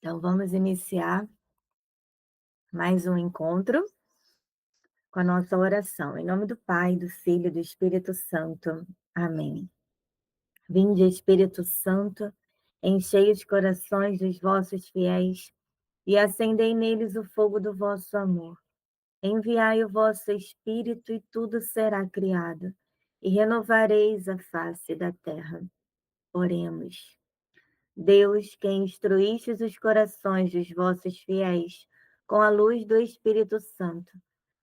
Então, vamos iniciar mais um encontro com a nossa oração. Em nome do Pai, do Filho e do Espírito Santo. Amém. Vinde, Espírito Santo, enchei os corações dos vossos fiéis e acendei neles o fogo do vosso amor. Enviai o vosso Espírito e tudo será criado, e renovareis a face da terra. Oremos. Deus, que instruístes os corações dos vossos fiéis com a luz do Espírito Santo,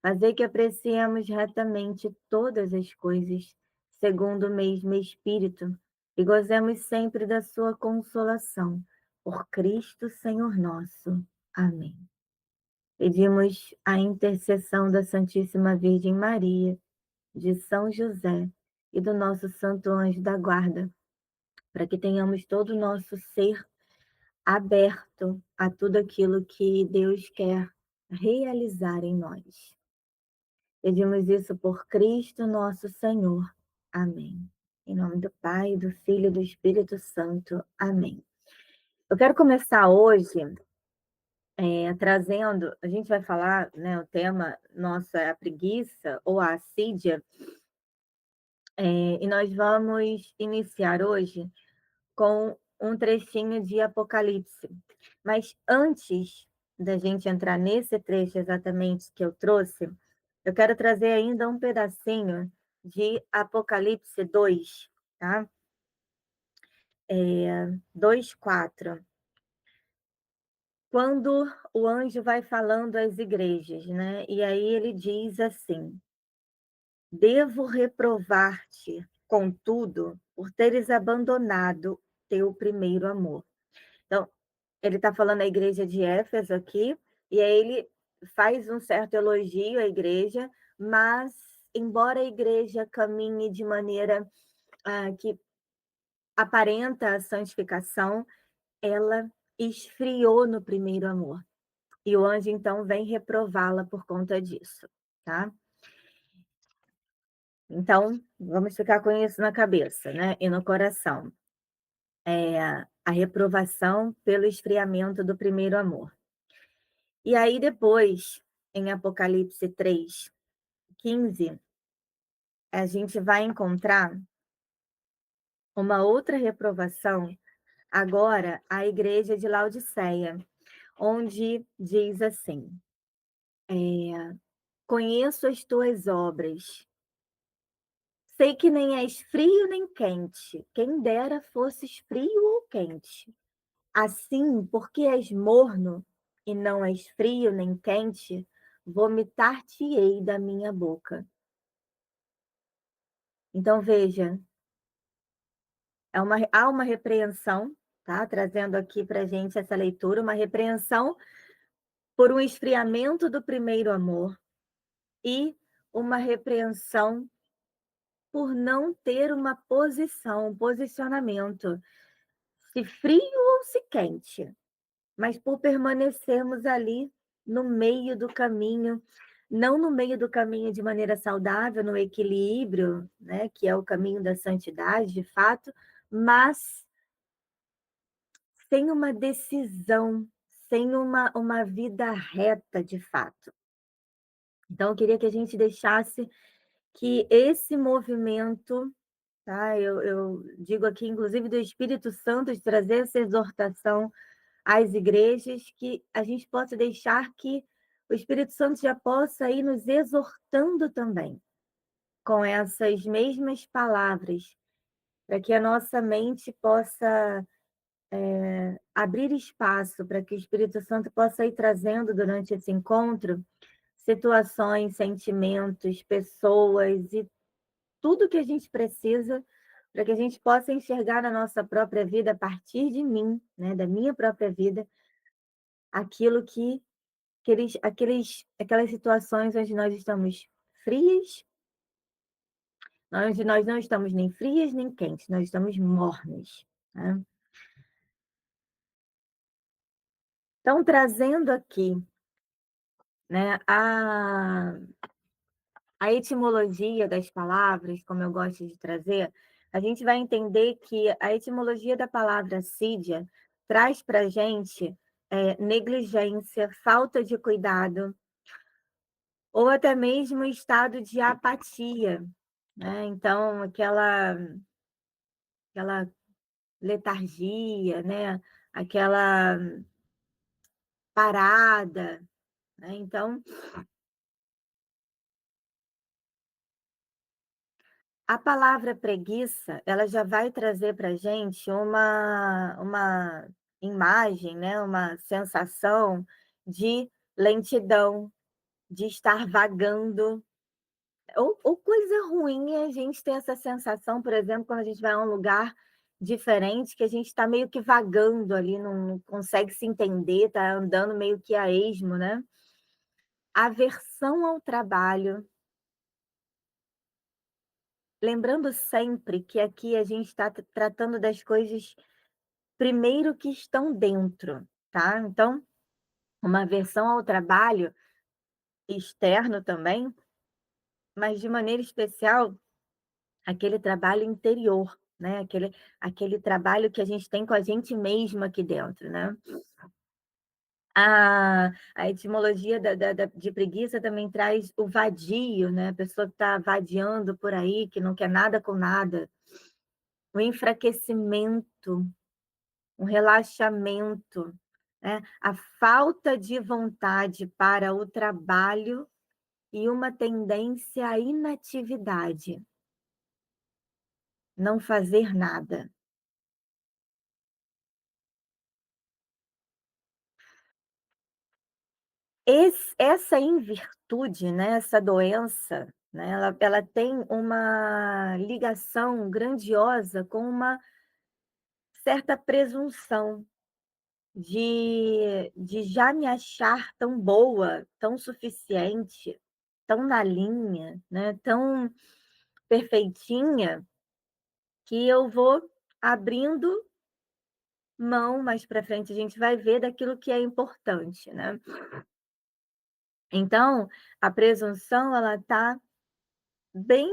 fazei que apreciemos retamente todas as coisas, segundo o mesmo Espírito, e gozemos sempre da sua consolação. Por Cristo, Senhor nosso. Amém. Pedimos a intercessão da Santíssima Virgem Maria, de São José e do nosso Santo Anjo da Guarda, para que tenhamos todo o nosso ser aberto a tudo aquilo que Deus quer realizar em nós. Pedimos isso por Cristo nosso Senhor. Amém. Em nome do Pai, do Filho e do Espírito Santo. Amém. Eu quero começar hoje trazendo, a gente vai falar, né, o tema nosso é a preguiça ou a assídia, e nós vamos iniciar hoje com um trechinho de Apocalipse. Mas antes da gente entrar nesse trecho exatamente que eu trouxe, eu quero trazer ainda um pedacinho de Apocalipse 2, tá? 2:4. Quando o anjo vai falando às igrejas, né? E aí ele diz assim: devo reprovar-te, contudo, por teres abandonado teu primeiro amor. Então, ele está falando à igreja de Éfeso aqui, e aí ele faz um certo elogio à igreja, mas embora a igreja caminhe de maneira que aparenta a santificação, ela esfriou no primeiro amor. E o anjo então vem reprová-la por conta disso, tá? Então, vamos ficar com isso na cabeça, né? E no coração. A reprovação pelo esfriamento do primeiro amor. E aí depois, em Apocalipse 3:15, a gente vai encontrar uma outra reprovação, agora à igreja de Laodiceia, onde diz assim: conheço as tuas obras, sei que nem és frio nem quente, quem dera fosses frio ou quente. Assim, porque és morno e não és frio nem quente, vomitar-te-ei da minha boca. Então, veja, há uma repreensão, tá? Trazendo aqui para a gente essa leitura, uma repreensão por um esfriamento do primeiro amor e uma repreensão por não ter uma posição, um posicionamento, se frio ou se quente, mas por permanecermos ali no meio do caminho, não no meio do caminho de maneira saudável, no equilíbrio, né, que é o caminho da santidade, de fato, mas sem uma decisão, sem uma vida reta de fato. Então, eu queria que a gente deixasse que esse movimento, tá? Eu digo aqui, inclusive, do Espírito Santo, de trazer essa exortação às igrejas, que a gente possa deixar que o Espírito Santo já possa ir nos exortando também, com essas mesmas palavras, para que a nossa mente possa abrir espaço para que o Espírito Santo possa ir trazendo durante esse encontro situações, sentimentos, pessoas e tudo que a gente precisa para que a gente possa enxergar na nossa própria vida, a partir de mim, né, da minha própria vida, aquilo que aquelas situações onde nós estamos frias, onde nós não estamos nem frias nem quentes, nós estamos mornos, né? Então, trazendo aqui, né, a etimologia das palavras, como eu gosto de trazer, a gente vai entender que a etimologia da palavra assídia traz para a gente negligência, falta de cuidado, ou até mesmo estado de apatia, né, então aquela letargia, né, aquela parada, né, então a palavra preguiça, ela já vai trazer para gente uma imagem, né, uma sensação de lentidão, de estar vagando, ou coisa ruim é a gente ter essa sensação, por exemplo, quando a gente vai a um lugar diferente, que a gente está meio que vagando ali, não consegue se entender, está andando meio que a esmo, né. Aversão ao trabalho, lembrando sempre que aqui a gente está tratando das coisas primeiro que estão dentro, tá. Então, uma aversão ao trabalho externo também, mas de maneira especial aquele trabalho interior, né, aquele trabalho que a gente tem com a gente mesmo aqui dentro, né. A etimologia de preguiça também traz o vadio, né, a pessoa que está vadiando por aí, que não quer nada com nada. O enfraquecimento, um relaxamento, né, a falta de vontade para o trabalho e uma tendência à inatividade, não fazer nada. Essa invirtude, né, essa doença, né, ela tem uma ligação grandiosa com uma certa presunção de já me achar tão boa, tão suficiente, tão na linha, né, tão perfeitinha, que eu vou abrindo mão, mais para frente a gente vai ver daquilo que é importante, né. Então, a presunção ela está bem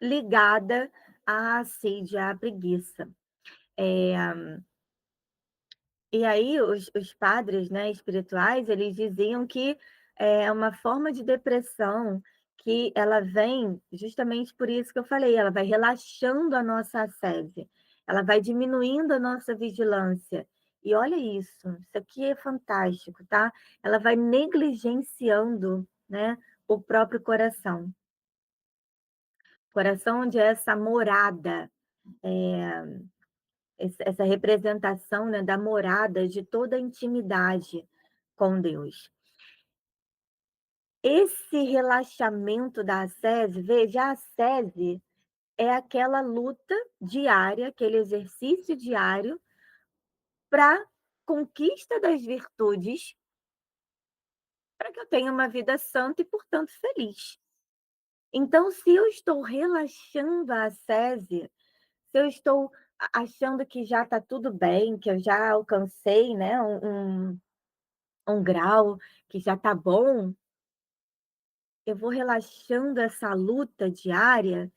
ligada à assídia, à preguiça. Eh, e aí os padres, né, espirituais, eles diziam que é uma forma de depressão que ela vem justamente por isso que eu falei, ela vai relaxando a nossa ascese, ela vai diminuindo a nossa vigilância. E olha isso aqui é fantástico, tá? Ela vai negligenciando, né, o próprio coração. Coração onde é essa morada, essa representação, né, da morada de toda a intimidade com Deus. Esse relaxamento da ascese, veja, a ascese é aquela luta diária, aquele exercício diário para conquista das virtudes, para que eu tenha uma vida santa e, portanto, feliz. Então, se eu estou relaxando a ascese, se eu estou achando que já está tudo bem, que eu já alcancei, né, um grau que já está bom, eu vou relaxando essa luta diária,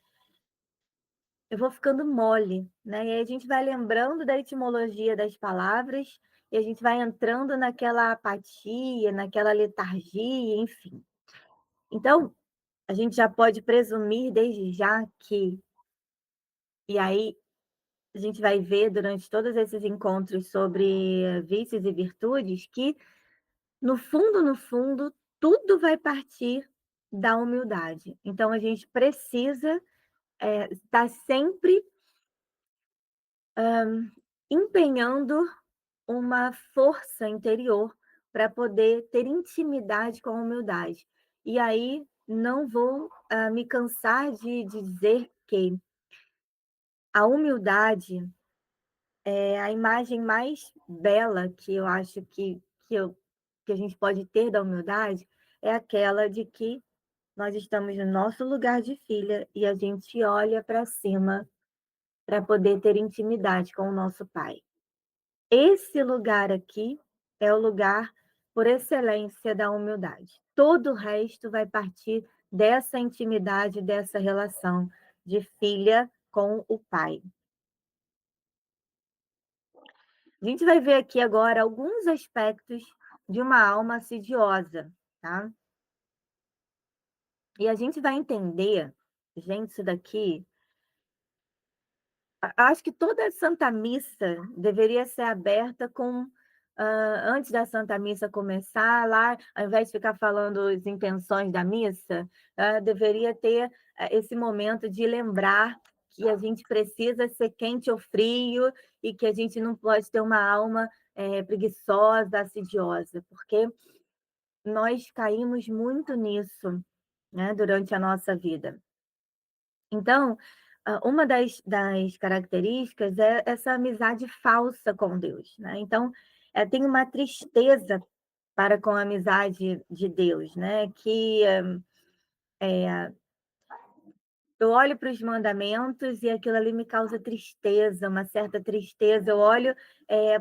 eu vou ficando mole, né, e aí a gente vai lembrando da etimologia das palavras, e a gente vai entrando naquela apatia, naquela letargia, enfim. Então, a gente já pode presumir desde já que e aí a gente vai ver durante todos esses encontros sobre vícios e virtudes que, no fundo, tudo vai partir da humildade. Então a gente precisa, estar sempre empenhando uma força interior para poder ter intimidade com a humildade. E aí não vou, me cansar de dizer que a humildade é a imagem mais bela que eu acho que a gente pode ter da humildade, é aquela de que nós estamos no nosso lugar de filha e a gente olha para cima para poder ter intimidade com o nosso Pai. Esse lugar aqui é o lugar por excelência da humildade. Todo o resto vai partir dessa intimidade, dessa relação de filha com o Pai. A gente vai ver aqui agora alguns aspectos de uma alma assidiosa, tá? E a gente vai entender, gente, isso daqui. Acho que toda Santa Missa deveria ser aberta com, antes da Santa Missa começar, lá, ao invés de ficar falando as intenções da missa, deveria ter, esse momento de lembrar que a gente precisa ser quente ou frio e que a gente não pode ter uma alma, preguiçosa, assidiosa, porque nós caímos muito nisso, né, durante a nossa vida. Então, uma das características é essa amizade falsa com Deus, né. Então, tem uma tristeza para com a amizade de Deus, né, que, eu olho para os mandamentos e aquilo ali me causa tristeza, uma certa tristeza. Eu olho,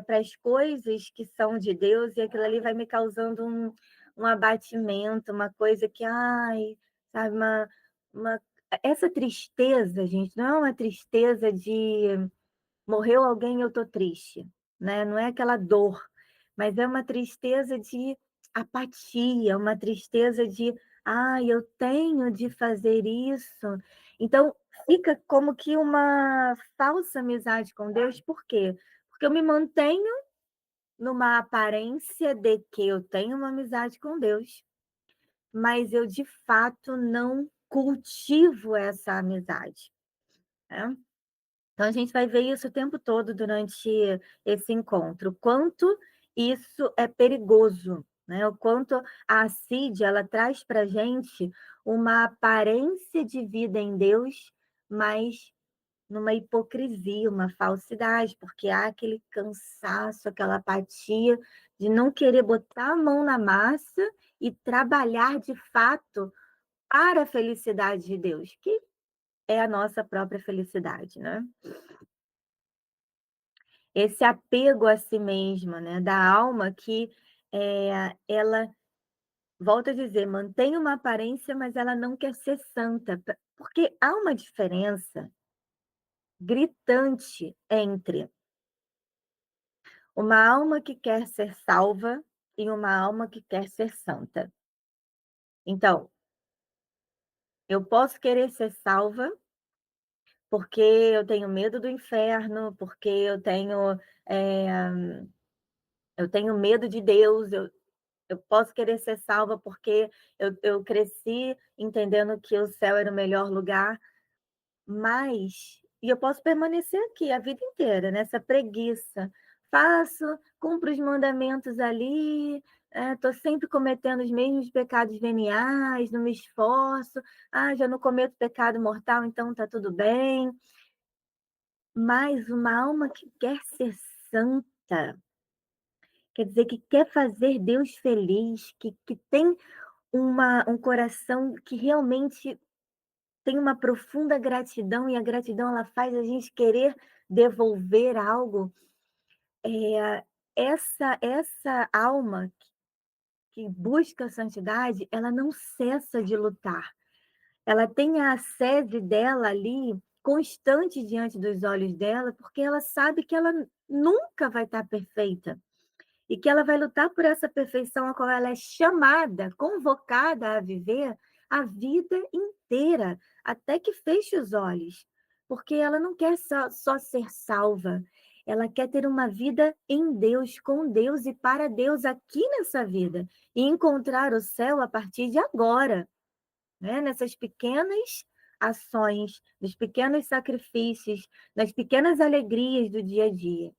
para as coisas que são de Deus e aquilo ali vai me causando um abatimento, uma coisa que, ai, sabe, uma essa tristeza, gente, não é uma tristeza de morreu alguém e eu tô triste, né, não é aquela dor, mas é uma tristeza de apatia, uma tristeza de: "Ai, eu tenho de fazer isso". Então, fica como que uma falsa amizade com Deus, por quê? Porque eu me mantenho numa aparência de que eu tenho uma amizade com Deus, mas eu de fato não cultivo essa amizade, né. Então a gente vai ver isso o tempo todo durante esse encontro, o quanto isso é perigoso, né, o quanto a assídia ela traz para a gente uma aparência de vida em Deus, mas numa hipocrisia, uma falsidade, porque há aquele cansaço, aquela apatia de não querer botar a mão na massa e trabalhar de fato para a felicidade de Deus, que é a nossa própria felicidade, né. Esse apego a si mesma, né, da alma que, ela, volto a dizer, mantém uma aparência, mas ela não quer ser santa, porque há uma diferença gritante entre uma alma que quer ser salva e uma alma que quer ser santa. Então, eu posso querer ser salva, porque eu tenho medo do inferno, porque eh, eu tenho medo de Deus, eu posso querer ser salva porque eu cresci entendendo que o céu era o melhor lugar, mas eu posso permanecer aqui a vida inteira nessa preguiça. Faço, cumpro os mandamentos ali, estou sempre cometendo os mesmos pecados veniais, não me esforço. Ah, já não cometo pecado mortal, então está tudo bem. Mas uma alma que quer ser santa, quer dizer, que quer fazer Deus feliz, que tem um coração que realmente tem uma profunda gratidão, e a gratidão ela faz a gente querer devolver algo, essa alma que busca a santidade, ela não cessa de lutar. Ela tem a sede dela ali constante diante dos olhos dela, porque ela sabe que ela nunca vai estar perfeita. E que ela vai lutar por essa perfeição a qual ela é chamada, convocada a viver a vida inteira, até que feche os olhos, porque ela não quer só ser salva, ela quer ter uma vida em Deus, com Deus e para Deus aqui nessa vida, e encontrar o céu a partir de agora, né, nessas pequenas ações, nos pequenos sacrifícios, nas pequenas alegrias do dia a dia.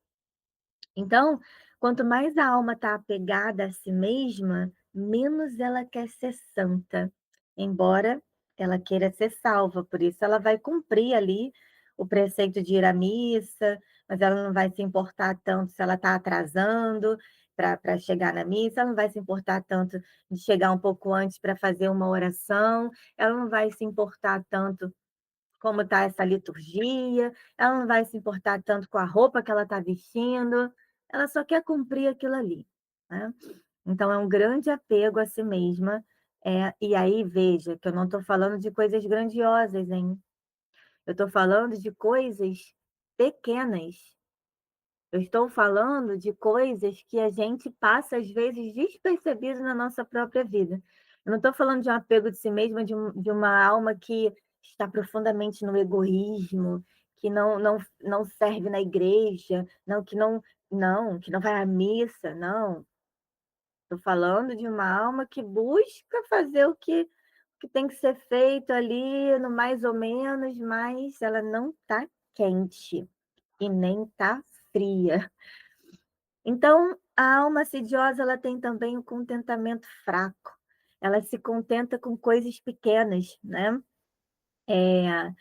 Então, quanto mais a alma está apegada a si mesma, menos ela quer ser santa, embora ela queira ser salva. Por isso, ela vai cumprir ali o preceito de ir à missa, mas ela não vai se importar tanto se ela está atrasando para chegar na missa, ela não vai se importar tanto de chegar um pouco antes para fazer uma oração, ela não vai se importar tanto como está essa liturgia, ela não vai se importar tanto com a roupa que ela está vestindo, ela só quer cumprir aquilo ali, né. Então é um grande apego a si mesma, e aí veja que eu não estou falando de coisas grandiosas, hein, eu estou falando de coisas pequenas. Eu estou falando de coisas que a gente passa, às vezes, despercebido na nossa própria vida. Eu não estou falando de um apego de si mesma, de uma alma que está profundamente no egoísmo, que não serve na igreja, que não vai à missa, não. Estou falando de uma alma que busca fazer o que tem que ser feito ali no mais ou menos, mas ela não está quente e nem está fria. Então, a alma assidiosa, ela tem também o contentamento fraco. Ela se contenta com coisas pequenas, né. Eh,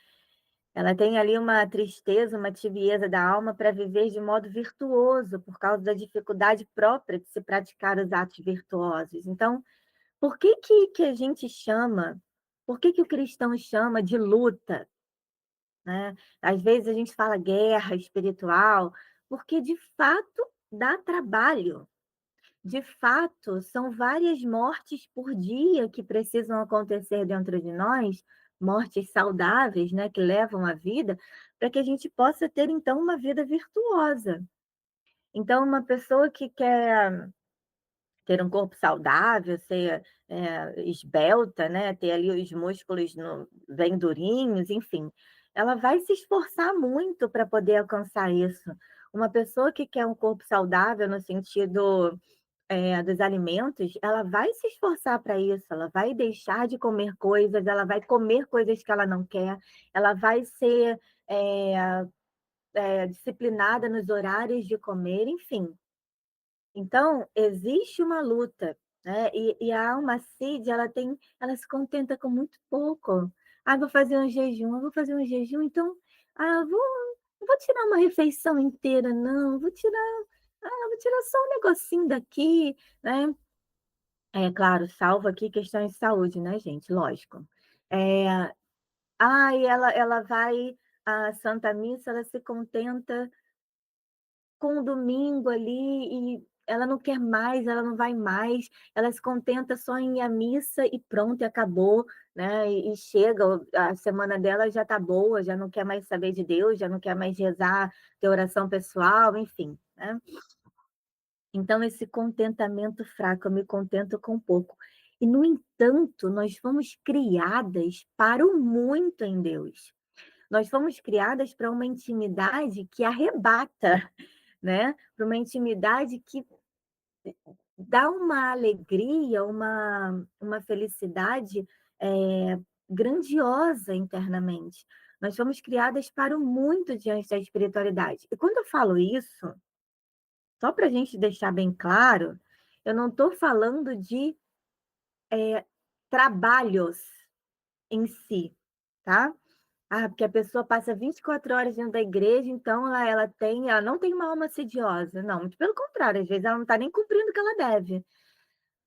Ela tem ali uma tristeza, uma tibieza da alma para viver de modo virtuoso, por causa da dificuldade própria de se praticar os atos virtuosos. Então, por que a gente chama por que o cristão chama de luta, né? Às vezes a gente fala guerra espiritual, porque de fato dá trabalho. De fato, são várias mortes por dia que precisam acontecer dentro de nós, mortes saudáveis, né, que levam à vida, para que a gente possa ter então uma vida virtuosa. Então, uma pessoa que quer ter um corpo saudável, ser, esbelta, né, ter ali os músculos bem durinhos, enfim, ela vai se esforçar muito para poder alcançar isso. Uma pessoa que quer um corpo saudável no sentido, dos alimentos, ela vai se esforçar para isso, ela vai deixar de comer coisas, ela vai comer coisas que ela não quer, ela vai ser, eh disciplinada nos horários de comer, enfim. Então, existe uma luta, né, e a alma CID, ela se contenta com muito pouco. "Ah, vou fazer um jejum, eu vou fazer um jejum, então, vou não vou tirar uma refeição inteira não, vou tirar só um negocinho daqui", né. É claro, salvo aqui questões de saúde, né, gente, lógico. Eh, e ela vai à Santa Missa, ela se contenta com o domingo ali e ela não quer mais, ela não vai mais, ela se contenta só em ir à missa e pronto, e acabou, né, e chega, a semana dela já está boa, já não quer mais saber de Deus, já não quer mais rezar, ter oração pessoal, enfim, né. Então esse contentamento fraco, eu me contento com pouco. E no entanto, nós fomos criadas para o muito em Deus. Nós fomos criadas para uma intimidade que arrebata, né, para uma intimidade que dá uma alegria, uma felicidade, grandiosa internamente. Nós fomos criadas para o muito diante da espiritualidade. E quando eu falo isso, só para a gente deixar bem claro, eu não estou falando de, trabalhos em si, tá? Porque a pessoa passa 24 horas dentro da igreja, então ela não tem uma alma sediosa, não, muito pelo contrário, às vezes ela não está nem cumprindo o que ela deve.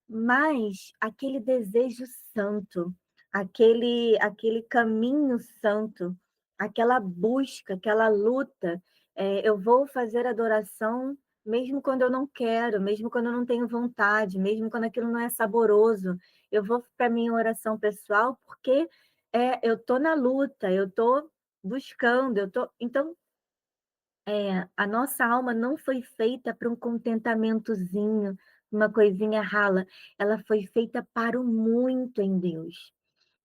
Mas aquele desejo santo, aquele caminho santo, aquela busca, aquela luta, eu vou fazer adoração mesmo quando eu não quero, mesmo quando eu não tenho vontade, mesmo quando aquilo não é saboroso. Eu vou para minha oração pessoal, porque, eu estou na luta, eu estou buscando, eu estou então a nossa alma não foi feita para um contentamentozinho, uma coisinha rala, ela foi feita para o muito em Deus.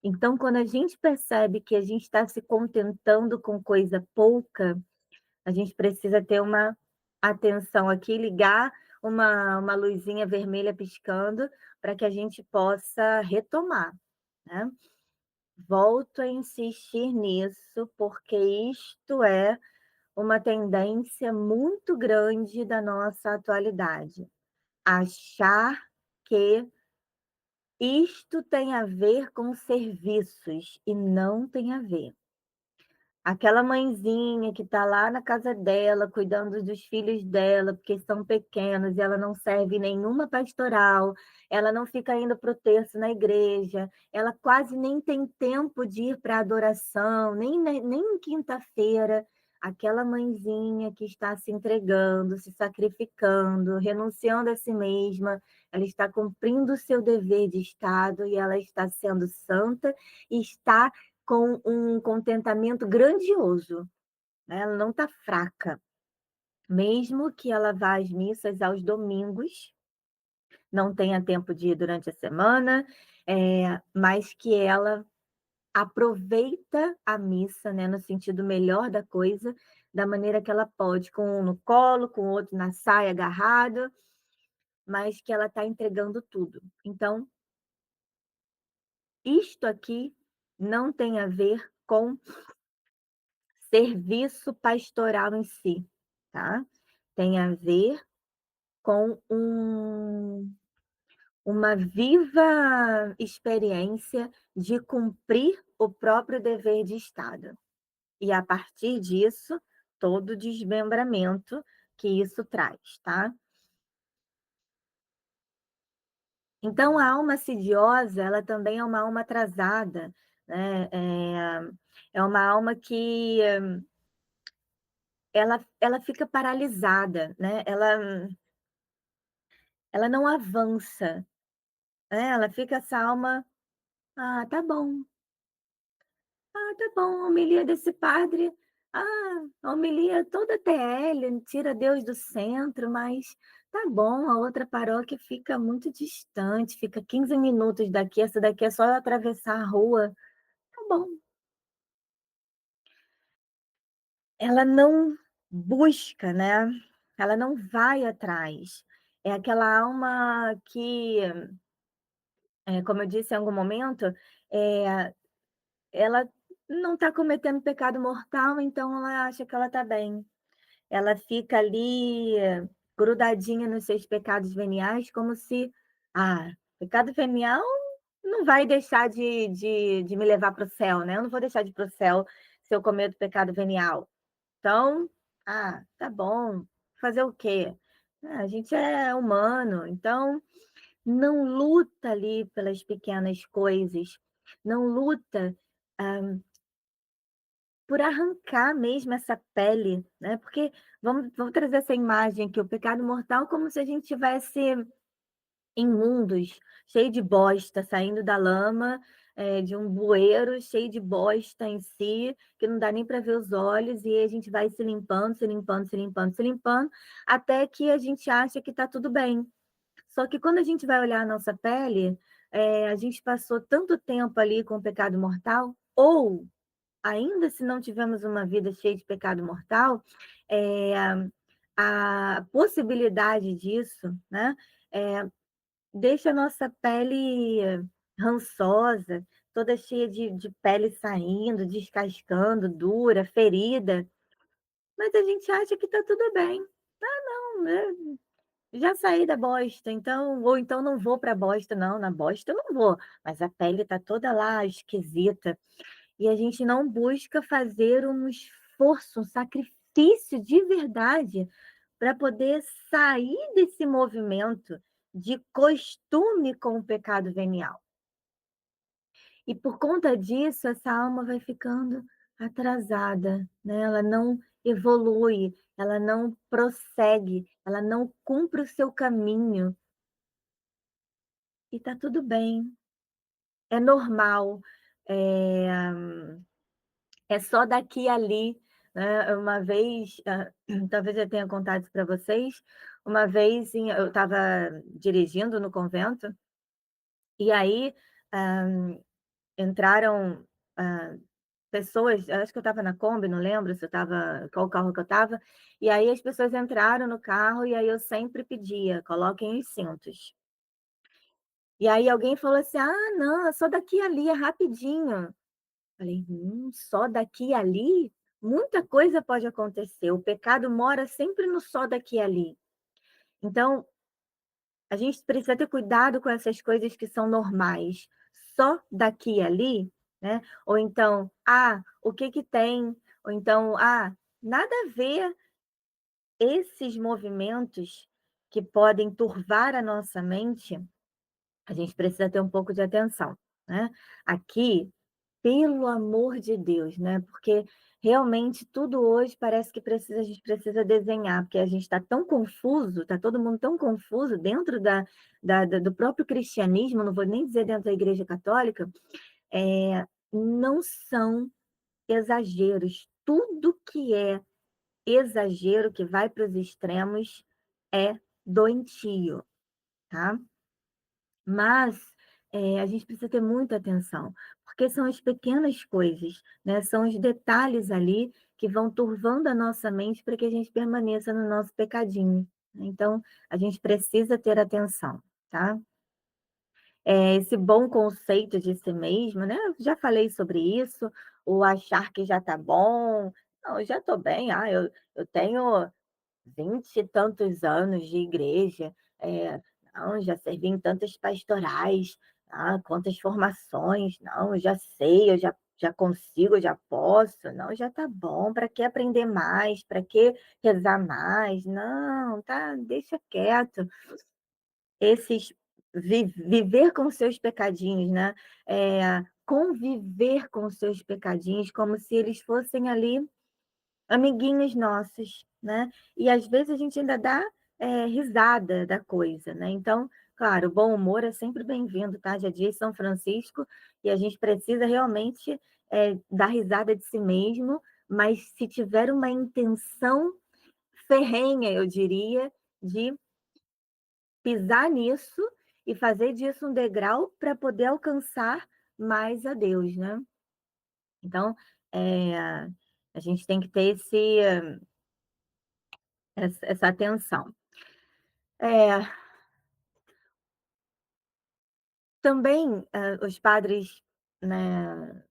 Então, quando a gente percebe que a gente está se contentando com coisa pouca, a gente precisa ter uma atenção aqui, ligar uma luzinha vermelha piscando, para que a gente possa retomar, né. Volto a insistir nisso, porque isto é uma tendência muito grande da nossa atualidade. Achar que isto tem a ver com serviços e não tem a ver. Aquela mãezinha que está lá na casa dela, cuidando dos filhos dela, porque são pequenos, e ela não serve nenhuma pastoral, ela não fica indo para o terço na igreja, ela quase nem tem tempo de ir para a adoração, nem em quinta-feira. Aquela mãezinha que está se entregando, se sacrificando, renunciando a si mesma, ela está cumprindo o seu dever de Estado e ela está sendo santa e está com um contentamento grandioso, né, ela não está fraca. mesmo que ela vá às missas aos domingos, não tenha tempo de ir durante a semana, mas que ela aproveita a missa, né, no sentido melhor da coisa, da maneira que ela pode, com um no colo, com o outro na saia agarrado, mas que ela está entregando tudo. Então, isto aqui não tem a ver com serviço pastoral em si, tá? Tem a ver com uma viva experiência de cumprir o próprio dever de Estado. E a partir disso, todo o desmembramento que isso traz, tá? Então a alma assidiosa, ela também é uma alma atrasada, né, é uma alma que ela fica paralisada, né, ela não avança, né, ela fica essa alma: "Ah, tá bom. Ah, tá bom, a homilia desse padre, a homilia é toda TL, tira Deus do centro, mas tá bom, a outra paróquia fica muito distante, fica 15 minutos daqui, essa daqui é só eu atravessar a rua, tá bom". Ela não busca, né, ela não vai atrás. É aquela alma que, como eu disse em algum momento, eh, ela não está cometendo pecado mortal, então ela acha que ela está bem. Ela fica ali grudadinha nos seus pecados veniais, como se, pecado venial não vai deixar de me levar para o céu, né? Eu não vou deixar de ir para o céu se eu cometo pecado venial. Então, tá bom, fazer o quê? A gente é humano, então não luta ali pelas pequenas coisas, não luta por arrancar mesmo essa pele, né, porque vamos trazer essa imagem aqui, o pecado mortal como se a gente tivesse imundos, cheio de bosta, saindo da lama, de um bueiro cheio de bosta em si, que não dá nem para ver os olhos, e a gente vai se limpando, se limpando, se limpando, se limpando, até que a gente acha que está tudo bem. Só que quando a gente vai olhar a nossa pele, a gente passou tanto tempo ali com o pecado mortal, ou ainda se não tivermos uma vida cheia de pecado mortal, eh, a possibilidade disso, né, deixa a nossa pele rançosa, toda cheia de pele saindo, descascando, dura, ferida, mas a gente acha que está tudo bem. "Ah, não, né, já saí da bosta, então ou então não vou para a bosta, não, na bosta eu não vou", mas a pele está toda lá esquisita. E a gente não busca fazer um esforço, um sacrifício de verdade para poder sair desse movimento de costume com o pecado venial. E por conta disso, essa alma vai ficando atrasada, né? Ela não evolui, ela não prossegue, ela não cumpre o seu caminho. E tá tudo bem, é normal. Eh, É só daqui e ali, né. Uma vez, talvez eu tenha contado isso para vocês, uma vez eu estava dirigindo no convento, e aí, entraram, pessoas, acho que eu estava na Kombi, não lembro se eu estava qual carro que eu estava, e aí as pessoas entraram no carro, e aí eu sempre pedia: "Coloquem os cintos". E aí alguém falou assim: "Ah, não, é só daqui e ali, é rapidinho". Falei: só daqui e ali? Muita coisa pode acontecer, o pecado mora sempre no só daqui e ali". Então, a gente precisa ter cuidado com essas coisas que são normais, só daqui e ali, né, ou então: o que que tem?", ou então: nada a ver. Esses movimentos que podem turvar a nossa mente, a gente precisa ter um pouco de atenção, né. Aqui, pelo amor de Deus, né, porque realmente tudo hoje parece que a gente precisa desenhar, porque a gente está tão confuso, está todo mundo tão confuso dentro do próprio cristianismo, não vou nem dizer dentro da igreja católica, não são exageros. Tudo que é exagero que vai para os extremos é doentio, tá? Mas, a gente precisa ter muita atenção, porque são as pequenas coisas, né, são os detalhes ali que vão turvando a nossa mente para que a gente permaneça no nosso pecadinho. Então, a gente precisa ter atenção, tá? Esse bom conceito de si mesmo, né, eu já falei sobre isso, o achar que já está bom, "Não, eu já estou bem, eu tenho 20 e tantos anos de igreja, não, já servi em tantas pastorais, quantas formações, não, eu já sei, eu já consigo, eu já posso, não, já tá bom, para que aprender mais, para que rezar mais? Não, tá, deixa quieto". Esses viver com os seus pecadinhos, né, conviver com os seus pecadinhos como se eles fossem ali amiguinhos nossos, né, e às vezes a gente ainda dá, risada da coisa, né, então, claro, o bom humor é sempre bem-vindo, tá, já diz São Francisco, e a gente precisa realmente, dar risada de si mesmo, mas se tiver uma intenção ferrenha, eu diria, de pisar nisso e fazer disso um degrau para poder alcançar mais a Deus, né. Então, eh, a gente tem que ter essa atenção. É, também, os padres, né,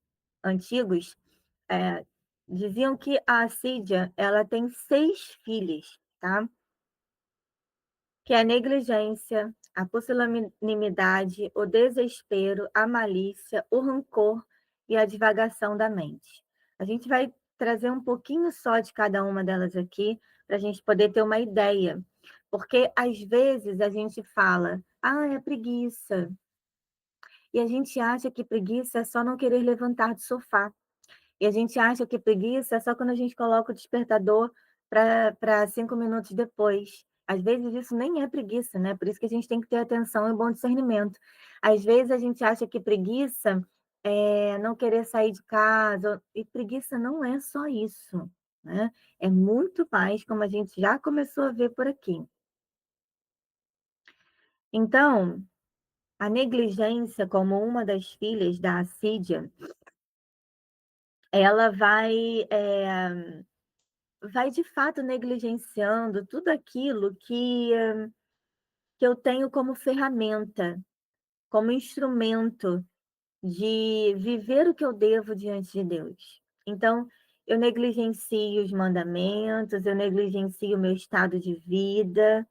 antigos, eh, diziam que a Assídia, ela tem 6 filhos, tá, que é a negligência, a pusilanimidade, o desespero, a malícia, o rancor e a divagação da mente. A gente vai trazer um pouquinho só de cada uma delas aqui, para a gente poder ter uma ideia, porque às vezes a gente fala: "Ah, é preguiça", e a gente acha que preguiça é só não querer levantar do sofá. E a gente acha que preguiça é só quando a gente coloca o despertador para 5 minutos depois. Às vezes isso nem é preguiça, né, por isso que a gente tem que ter atenção e bom discernimento. Às vezes a gente acha que preguiça é não querer sair de casa, e preguiça não é só isso, né, é muito mais, como a gente já começou a ver por aqui. Então, a negligência como uma das filhas da assídia, ela vai de fato negligenciando tudo aquilo que eu tenho como ferramenta, como instrumento de viver o que eu devo diante de Deus. Então, eu negligencio os mandamentos, eu negligencio o meu estado de vida,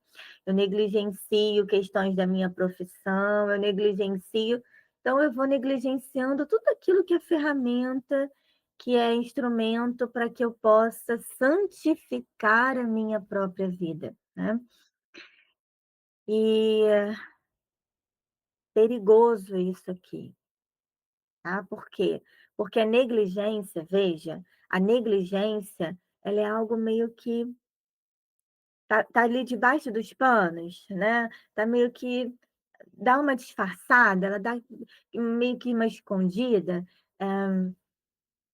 eu negligencio questões da minha profissão, eu negligencio. Então, eu vou negligenciando tudo aquilo que é ferramenta, que é instrumento para que eu possa santificar a minha própria vida, né? E perigoso isso aqui, tá? Por quê? Porque a negligência, veja, a negligência, ela é algo meio que tá ali debaixo dos panos, né, tá meio que dá uma disfarçada, ela dá meio que uma escondida.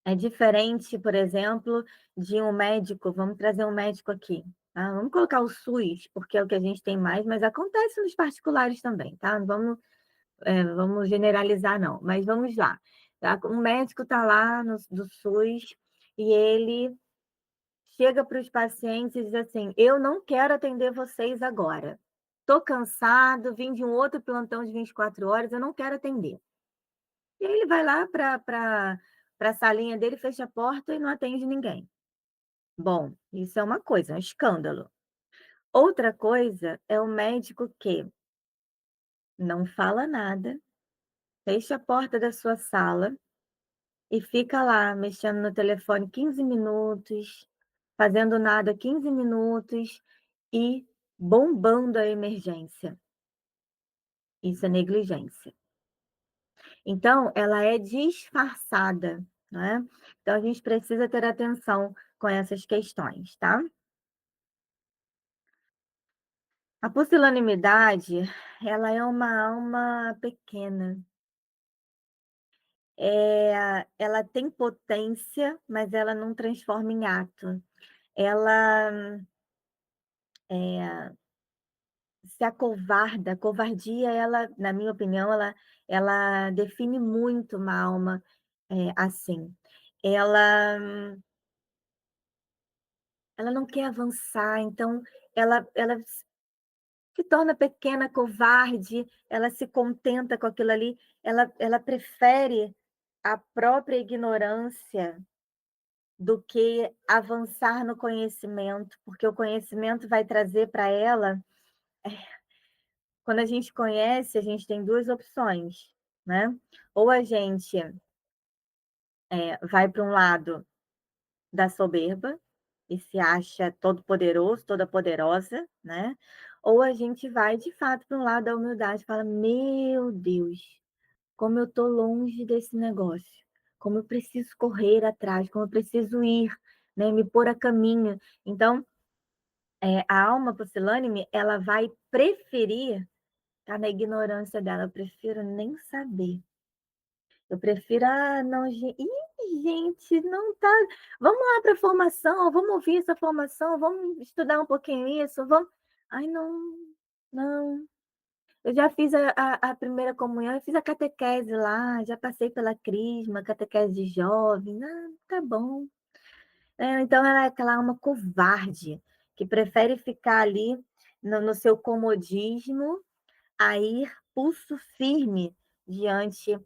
É diferente, por exemplo, de um médico, vamos trazer um médico aqui, tá, vamos colocar o SUS, porque é o que a gente tem mais, mas acontece nos particulares também, tá, não vamos generalizar não, mas vamos lá, tá, um médico está lá no do SUS, e ele chega para os pacientes e diz assim: "Eu não quero atender vocês agora. Estou cansado, vim de um outro plantão de 24 horas, eu não quero atender". E aí ele vai lá para a salinha dele, fecha a porta e não atende ninguém. Bom, isso é uma coisa, é um escândalo. Outra coisa é o médico que não fala nada, fecha a porta da sua sala e fica lá mexendo no telefone 15 minutos, fazendo nada 15 minutos e bombando a emergência. Isso é negligência. Então, ela é disfarçada, né. Então a gente precisa ter atenção com essas questões, tá. A pusilanimidade, ela é uma alma pequena, ela tem potência, mas ela não transforma em ato. ela, eh, se acovarda. A covardia, ela, na minha opinião, ela define muito uma alma, assim. Ela ela não quer avançar, então ela se torna pequena, covarde, ela se contenta com aquilo ali, ela prefere a própria ignorância do que avançar no conhecimento, porque o conhecimento vai trazer para ela, quando a gente conhece, a gente tem 2 opções, né, ou a gente, vai para um lado da soberba e se acha todo poderoso, toda poderosa, né, ou a gente vai de fato para um lado da humildade e fala: "Meu Deus, como eu estou longe desse negócio, como eu preciso correr atrás, como eu preciso ir, né, me pôr a caminho". Então, a alma pusilânime, ela vai preferir estar na ignorância dela, eu prefiro nem saber. Eu prefiro: "Ah, não, gente, não tá, vamos lá para a formação, vamos ouvir essa formação, vamos estudar um pouquinho isso, vamos". Ai, não, não. Eu já fiz a primeira comunhão, eu fiz a catequese lá, já passei pela crisma, catequese de jovem. "Ah, tá bom". Então ela é aquela alma covarde, que prefere ficar ali no seu comodismo, a ir pulso firme diante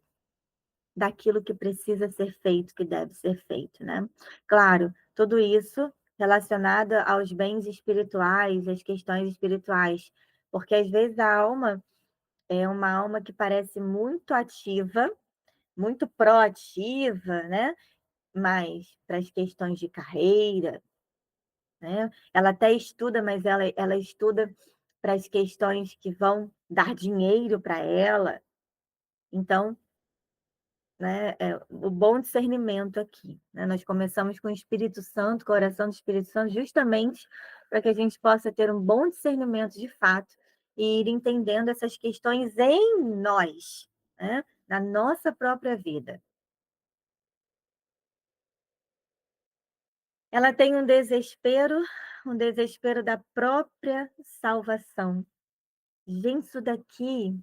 daquilo que precisa ser feito, que deve ser feito, né. Claro, tudo isso relacionado aos bens espirituais, às questões espirituais, porque às vezes a alma é uma alma que parece muito ativa, muito proativa, né, mas para as questões de carreira, né, ela até estuda, mas ela estuda para as questões que vão dar dinheiro para ela. Então, né, o bom discernimento aqui, né, nós começamos com o Espírito Santo, com a oração do Espírito Santo, justamente para que a gente possa ter um bom discernimento de fato e ir entendendo essas questões em nós, né, na nossa própria vida. Ela tem um desespero da própria salvação. Gente, isso daqui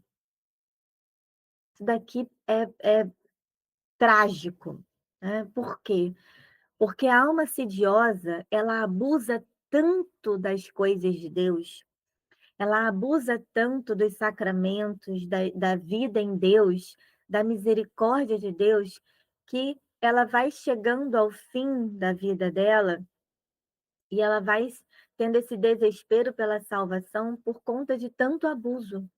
é trágico, né, por quê? Porque a alma sediosa, ela abusa tanto das coisas de Deus, ela abusa tanto dos sacramentos, da vida em Deus, da misericórdia de Deus, que ela vai chegando ao fim da vida dela e ela vai tendo esse desespero pela salvação por conta de tanto abuso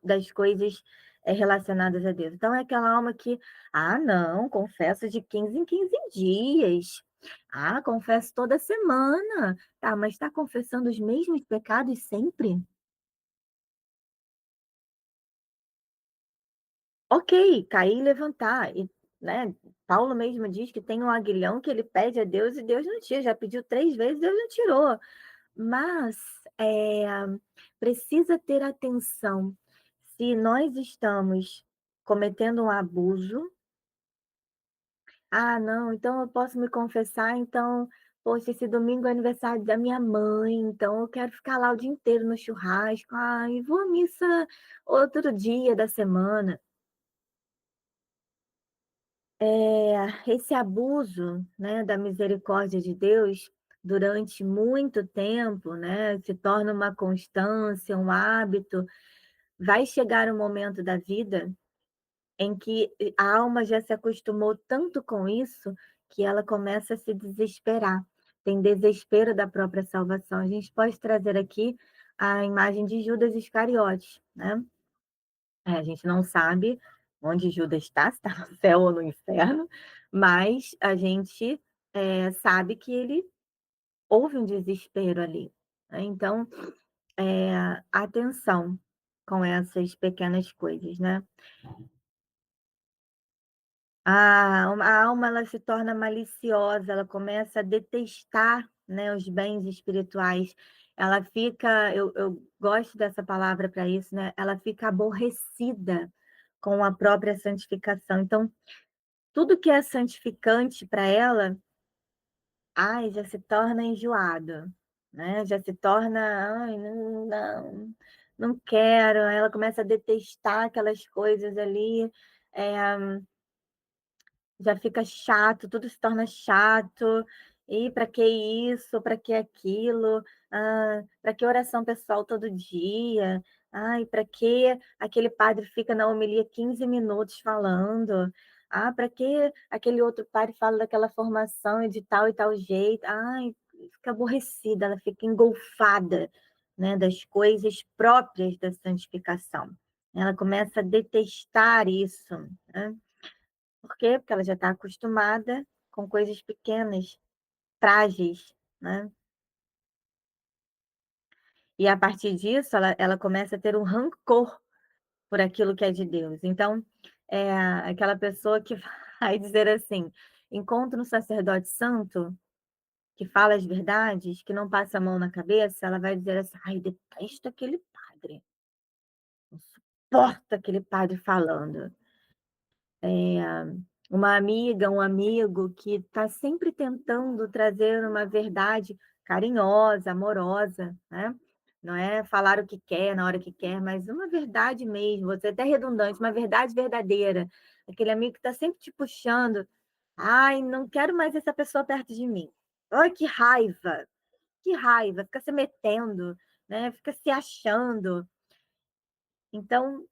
das coisas, relacionadas a Deus. Então é aquela alma que: "Ah, não, confesso de 15 em 15 dias. Ah, confesso toda semana". Tá, mas está confessando os mesmos pecados sempre? Ok, cair e levantar e, né, Paulo mesmo diz que tem um aguilhão que ele pede a Deus e Deus não tira, já pediu 3 vezes, Deus não tirou. Mas, precisa ter atenção. Se nós estamos cometendo um abuso: "Ah, não, então eu posso me confessar, então, poxa, esse domingo é aniversário da minha mãe, então eu quero ficar lá o dia inteiro no churrasco. Ai, vou à missa outro dia da semana". Esse abuso, né, da misericórdia de Deus durante muito tempo, né, se torna uma constância, um hábito. Vai chegar um momento da vida em que a alma já se acostumou tanto com isso, que ela começa a se desesperar, tem desespero da própria salvação. A gente pode trazer aqui a imagem de Judas Iscariotes, né. A gente não sabe onde Judas está, se está no céu ou no inferno, mas a gente, sabe que ele houve um desespero ali, né. Então, atenção com essas pequenas coisas, né. A alma, ela se torna maliciosa, ela começa a detestar, né, os bens espirituais. Ela fica, eu gosto dessa palavra para isso, né, ela fica aborrecida com a própria santificação. Então, tudo que é santificante para ela, ai, já se torna enjoado, né, já se torna: "Ai, não quero", aí ela começa a detestar aquelas coisas ali, eh já fica chato, tudo se torna chato. E para que isso? Para que aquilo? Para que oração pessoal todo dia? Ai, para que aquele padre fica na homilia 15 minutos falando? Para que aquele outro padre fala daquela formação e de tal e tal jeito? Ai, fica aborrecida, ela fica engolfada, né, das coisas próprias da santificação. Ela começa a detestar isso, né? Por quê? Porque ela já está acostumada com coisas pequenas, frágeis, né. E a partir disso ela começa a ter um rancor por aquilo que é de Deus. Então, é aquela pessoa que vai dizer assim: encontra um sacerdote santo, que fala as verdades, que não passa a mão na cabeça, ela vai dizer assim: "Ai, detesto aquele padre, não suporto aquele padre falando". Eh, uma amiga, um amigo que está sempre tentando trazer uma verdade carinhosa, amorosa, né, não é falar o que quer, na hora que quer, mas uma verdade mesmo, vou ser até redundante, uma verdade verdadeira. Aquele amigo que está sempre te puxando: "Ai, não quero mais essa pessoa perto de mim. Ai, que raiva", fica se metendo, né, fica se achando. Então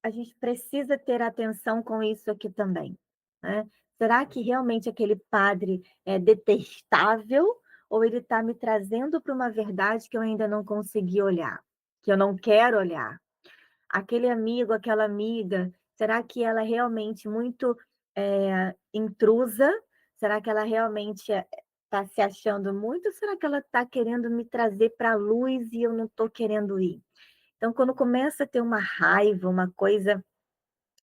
a gente precisa ter atenção com isso aqui também, né. Será que realmente aquele padre é detestável ou ele está me trazendo para uma verdade que eu ainda não consegui olhar, que eu não quero olhar? Aquele amigo, aquela amiga, será que ela é realmente muito, intrusa? Será que ela realmente está se achando muito ou será que ela está querendo me trazer para a luz e eu não estou querendo ir? Então quando começa a ter uma raiva, uma coisa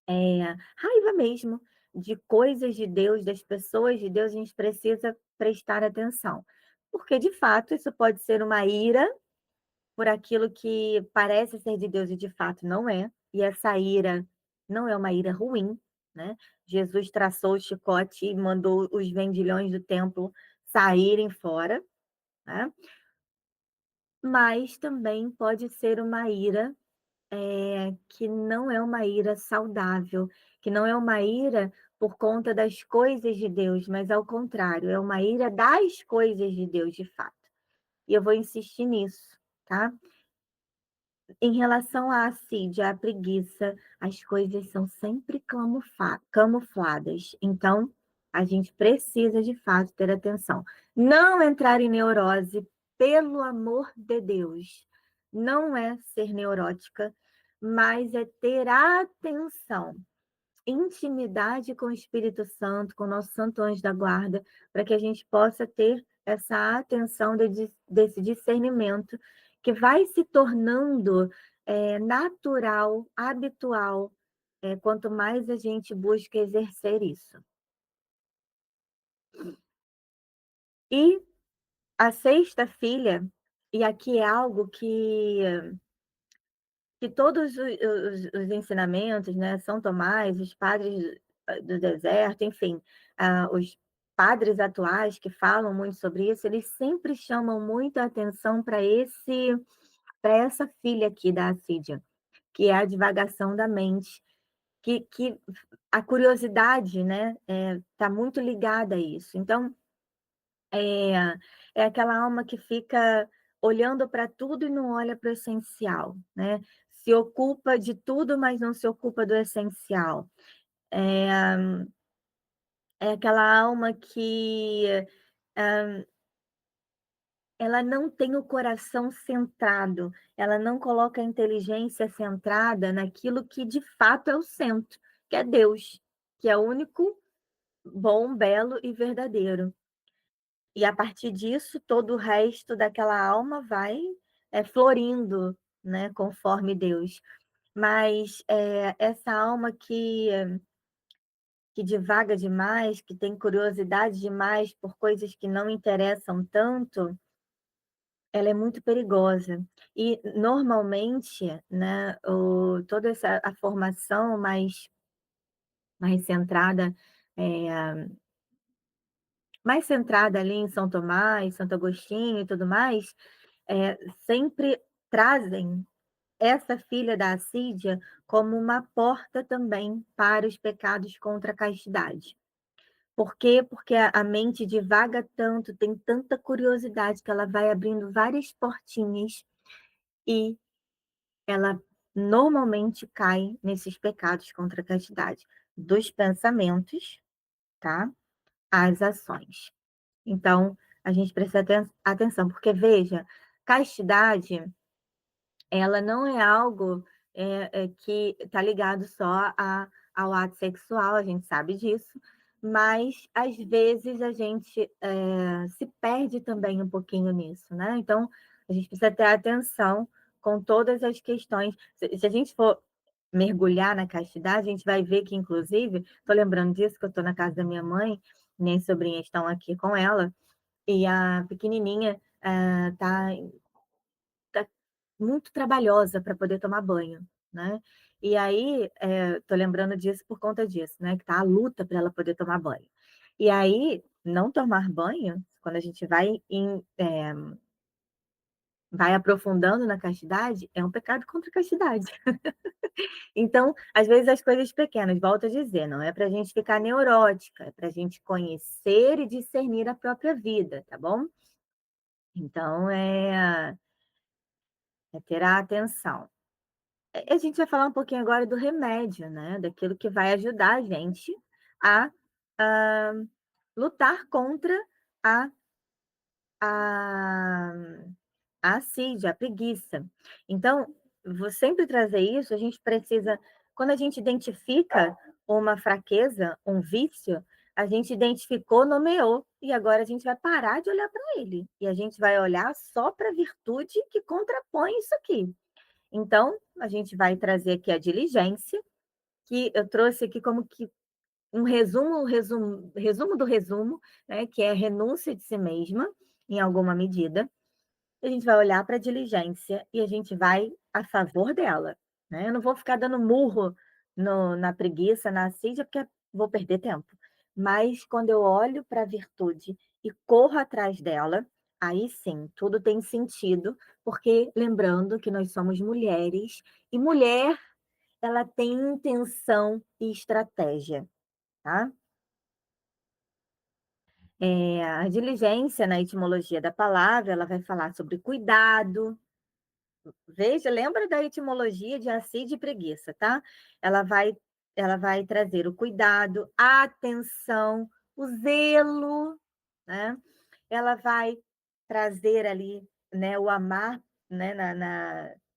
raiva mesmo de coisas de Deus, das pessoas de Deus, a gente precisa prestar atenção. Porque, de fato, isso pode ser uma ira por aquilo que parece ser de Deus e de fato não é, e essa ira não é uma ira ruim, né? Jesus traçou o chicote e mandou os vendilhões do templo saírem fora, né? Mas também pode ser uma ira que não é uma ira saudável, que não é uma ira por conta das coisas de Deus, mas ao contrário, é uma ira das coisas de Deus, de fato. E eu vou insistir nisso, tá? Em relação à assídia, à preguiça, as coisas são sempre camufladas. Então, a gente precisa, de fato, ter atenção. Não entrar em neurose, pelo amor de Deus. Não é ser neurótica, mas é ter atenção, intimidade com o Espírito Santo, com o nosso santo anjo da guarda, para que a gente possa ter essa atenção desse discernimento que vai se tornando natural, habitual, quanto mais a gente busca exercer isso. E a sexta filha, e aqui é algo que todos os ensinamentos, né, São Tomás, os padres do deserto, enfim, os padres atuais que falam muito sobre isso, eles sempre chamam muito a atenção para essa filha aqui da Assídia, que é a divagação da mente, que a curiosidade, né, está muito ligada a isso. Então, é, é aquela alma que fica olhando para tudo e não olha para o essencial, né? Se ocupa de tudo, mas não se ocupa do essencial. É, é aquela alma que ela não tem o coração centrado, ela não coloca a inteligência centrada naquilo que de fato é o centro, que é Deus, que é o único bom, belo e verdadeiro. E a partir disso, todo o resto daquela alma vai, florindo, né, conforme Deus. Mas, essa alma que divaga demais, que tem curiosidade demais por coisas que não interessam tanto, ela é muito perigosa. E normalmente, né, toda essa a formação mais centrada, eh mais centrada ali em São Tomás, Santo Agostinho e tudo mais, sempre trazem essa filha da assídia como uma porta também para os pecados contra a castidade. Por quê? Porque a mente divaga tanto, tem tanta curiosidade que ela vai abrindo várias portinhas e ela normalmente cai nesses pecados contra a castidade, dos pensamentos, tá, às ações. Então, a gente precisa ter atenção, porque veja, castidade, ela não é algo, que está ligado só ao ato sexual, a gente sabe disso, mas às vezes a gente, se perde também um pouquinho nisso, né. Então, a gente precisa ter atenção com todas as questões. Se a gente for mergulhar na castidade, a gente vai ver que inclusive estou lembrando disso, que eu estou na casa da minha mãe, minhas sobrinhas estão aqui com ela, e a pequenininha, está muito trabalhosa para poder tomar banho, né. E aí, tô lembrando disso por conta disso, né, que tá a luta para ela poder tomar banho. E aí, não tomar banho, quando a gente vai aprofundando na castidade, é um pecado contra a castidade. Então, às vezes as coisas pequenas, volto a dizer, não é para a gente ficar neurótica, é para a gente conhecer e discernir a própria vida, tá bom? Então é ter a atenção. A gente vai falar um pouquinho agora do remédio, né, daquilo que vai ajudar a gente a, lutar contra a a a assídia, a preguiça. Então, vou sempre trazer isso, a gente precisa, quando a gente identifica uma fraqueza, um vício, a gente identificou, nomeou, e agora a gente vai parar de olhar para ele, e a gente vai olhar só para a virtude que contrapõe isso aqui. Então, a gente vai trazer aqui a diligência, que eu trouxe aqui como que resumo do resumo, né, que é a renúncia de si mesma, em alguma medida. A gente vai olhar para a diligência e a gente vai a favor dela, né. Eu não vou ficar dando murro no na preguiça, na assídia, porque vou perder tempo. Mas quando eu olho para a virtude e corro atrás dela, aí sim, tudo tem sentido, porque lembrando que nós somos mulheres, e mulher, ela tem intenção e estratégia, tá. A diligência, na etimologia da palavra, ela vai falar sobre cuidado. Veja, lembra da etimologia de assídia e preguiça, tá? Ela vai ela vai trazer o cuidado, a atenção, o zelo, né? Ela vai trazer ali, né, o amar, né,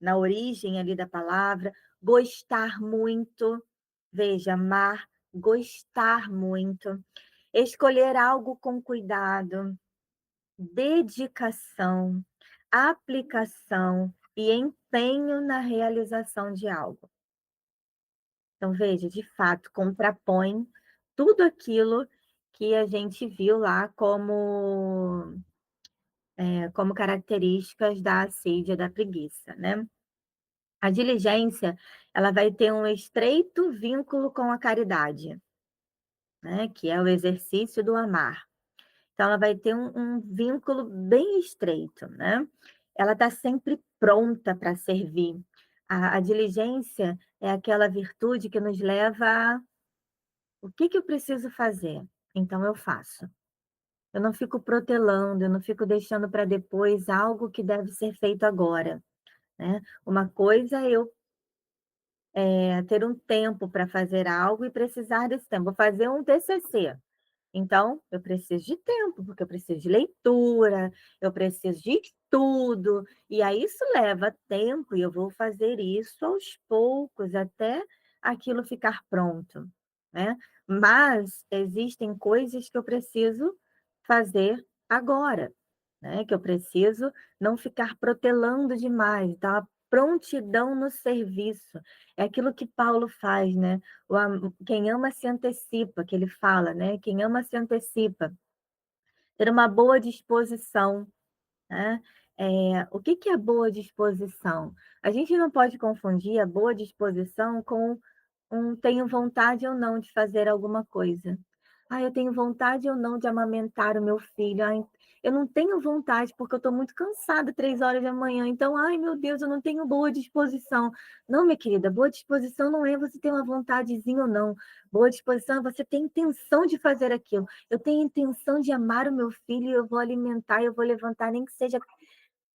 na origem ali da palavra, gostar muito. Veja, amar, gostar muito, escolher algo com cuidado, dedicação, aplicação e empenho na realização de algo. Então, veja, de fato, contrapõe tudo aquilo que a gente viu lá como características da assídia, da preguiça, né. A diligência, ela vai ter um estreito vínculo com a caridade, né, que é o exercício do amar. Então ela vai ter um vínculo bem estreito, né. Ela está sempre pronta para servir. A diligência é aquela virtude que nos leva a: "O que que eu preciso fazer? Então eu faço". Eu não fico protelando, eu não fico deixando para depois algo que deve ser feito agora, né. Uma coisa é eu, ter um tempo para fazer algo e precisar desse tempo. Vou fazer um TCC. Então, eu preciso de tempo, porque eu preciso de leitura, eu preciso de estudo, e aí isso leva tempo, e eu vou fazer isso aos poucos, até aquilo ficar pronto, né. Mas existem coisas que eu preciso fazer agora, né, que eu preciso não ficar protelando demais, então a prontidão no serviço, é aquilo que Paulo faz, né, quem ama se antecipa, que ele fala, né, quem ama se antecipa, ter uma boa disposição, né. O que que é boa disposição? A gente não pode confundir a boa disposição com tenho vontade ou não de fazer alguma coisa. "Ai, eu tenho vontade ou não de amamentar o meu filho. Ai, eu não tenho vontade, porque eu estou muito cansada 3 horas da manhã. Então, ai, meu Deus, eu não tenho boa disposição". Não, minha querida, boa disposição não é você ter uma vontadezinha ou não. Boa disposição é você ter intenção de fazer aquilo. Eu tenho intenção de amar o meu filho e eu vou alimentar, eu vou levantar, nem que seja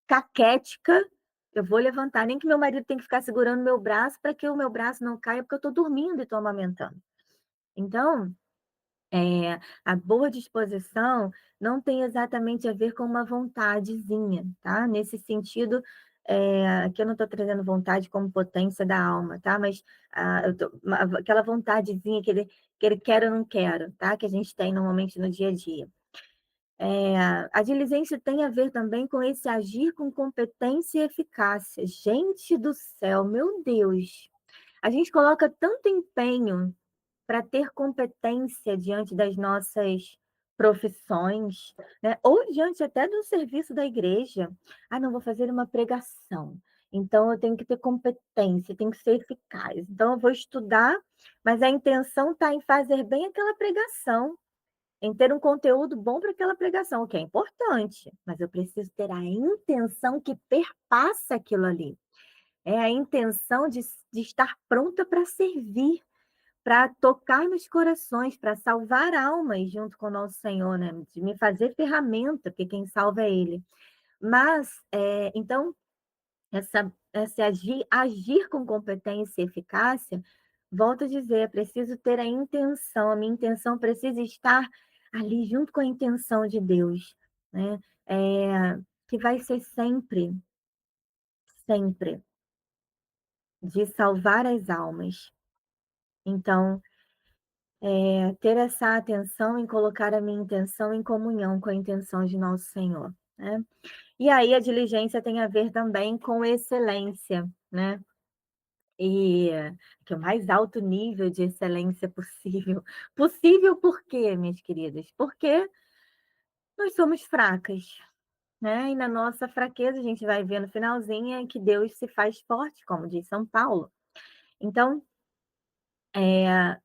caquética, eu vou levantar, nem que meu marido tenha que ficar segurando meu braço para que o meu braço não caia, porque eu estou dormindo e estou amamentando. Então, a boa disposição não tem exatamente a ver com uma vontadezinha, tá? Nesse sentido, aqui eu não estou trazendo vontade como potência da alma, tá? Mas, eu tô aquela vontadezinha, aquele quero ou não quero, tá? Que a gente tem normalmente no dia a dia. A diligência tem a ver também com esse agir com competência e eficácia. Gente do céu, meu Deus! A gente coloca tanto empenho para ter competência diante das nossas profissões, né, ou diante até do serviço da igreja. "Ah, não, vou fazer uma pregação, então eu tenho que ter competência, tenho que ser eficaz. Então eu vou estudar, mas a intenção está em fazer bem aquela pregação, em ter um conteúdo bom para aquela pregação", o que é importante, mas eu preciso ter a intenção que perpassa aquilo ali. É a intenção de estar pronta para servir, para tocar nos corações, para salvar almas junto com o nosso Senhor, né, de me fazer ferramenta, porque quem salva é Ele. Mas, então, esse agir com competência e eficácia, volto a dizer, é preciso ter a intenção, a minha intenção precisa estar ali junto com a intenção de Deus, né, que vai ser sempre, sempre de salvar as almas. Então, ter essa atenção em colocar a minha intenção em comunhão com a intenção de nosso Senhor, né. E aí a diligência tem a ver também com excelência, né, e que é o mais alto nível de excelência possível. Possível por quê, minhas queridas? Porque nós somos fracas, né, e na nossa fraqueza a gente vai ver no finalzinho é que Deus se faz forte, como diz São Paulo. Então, eh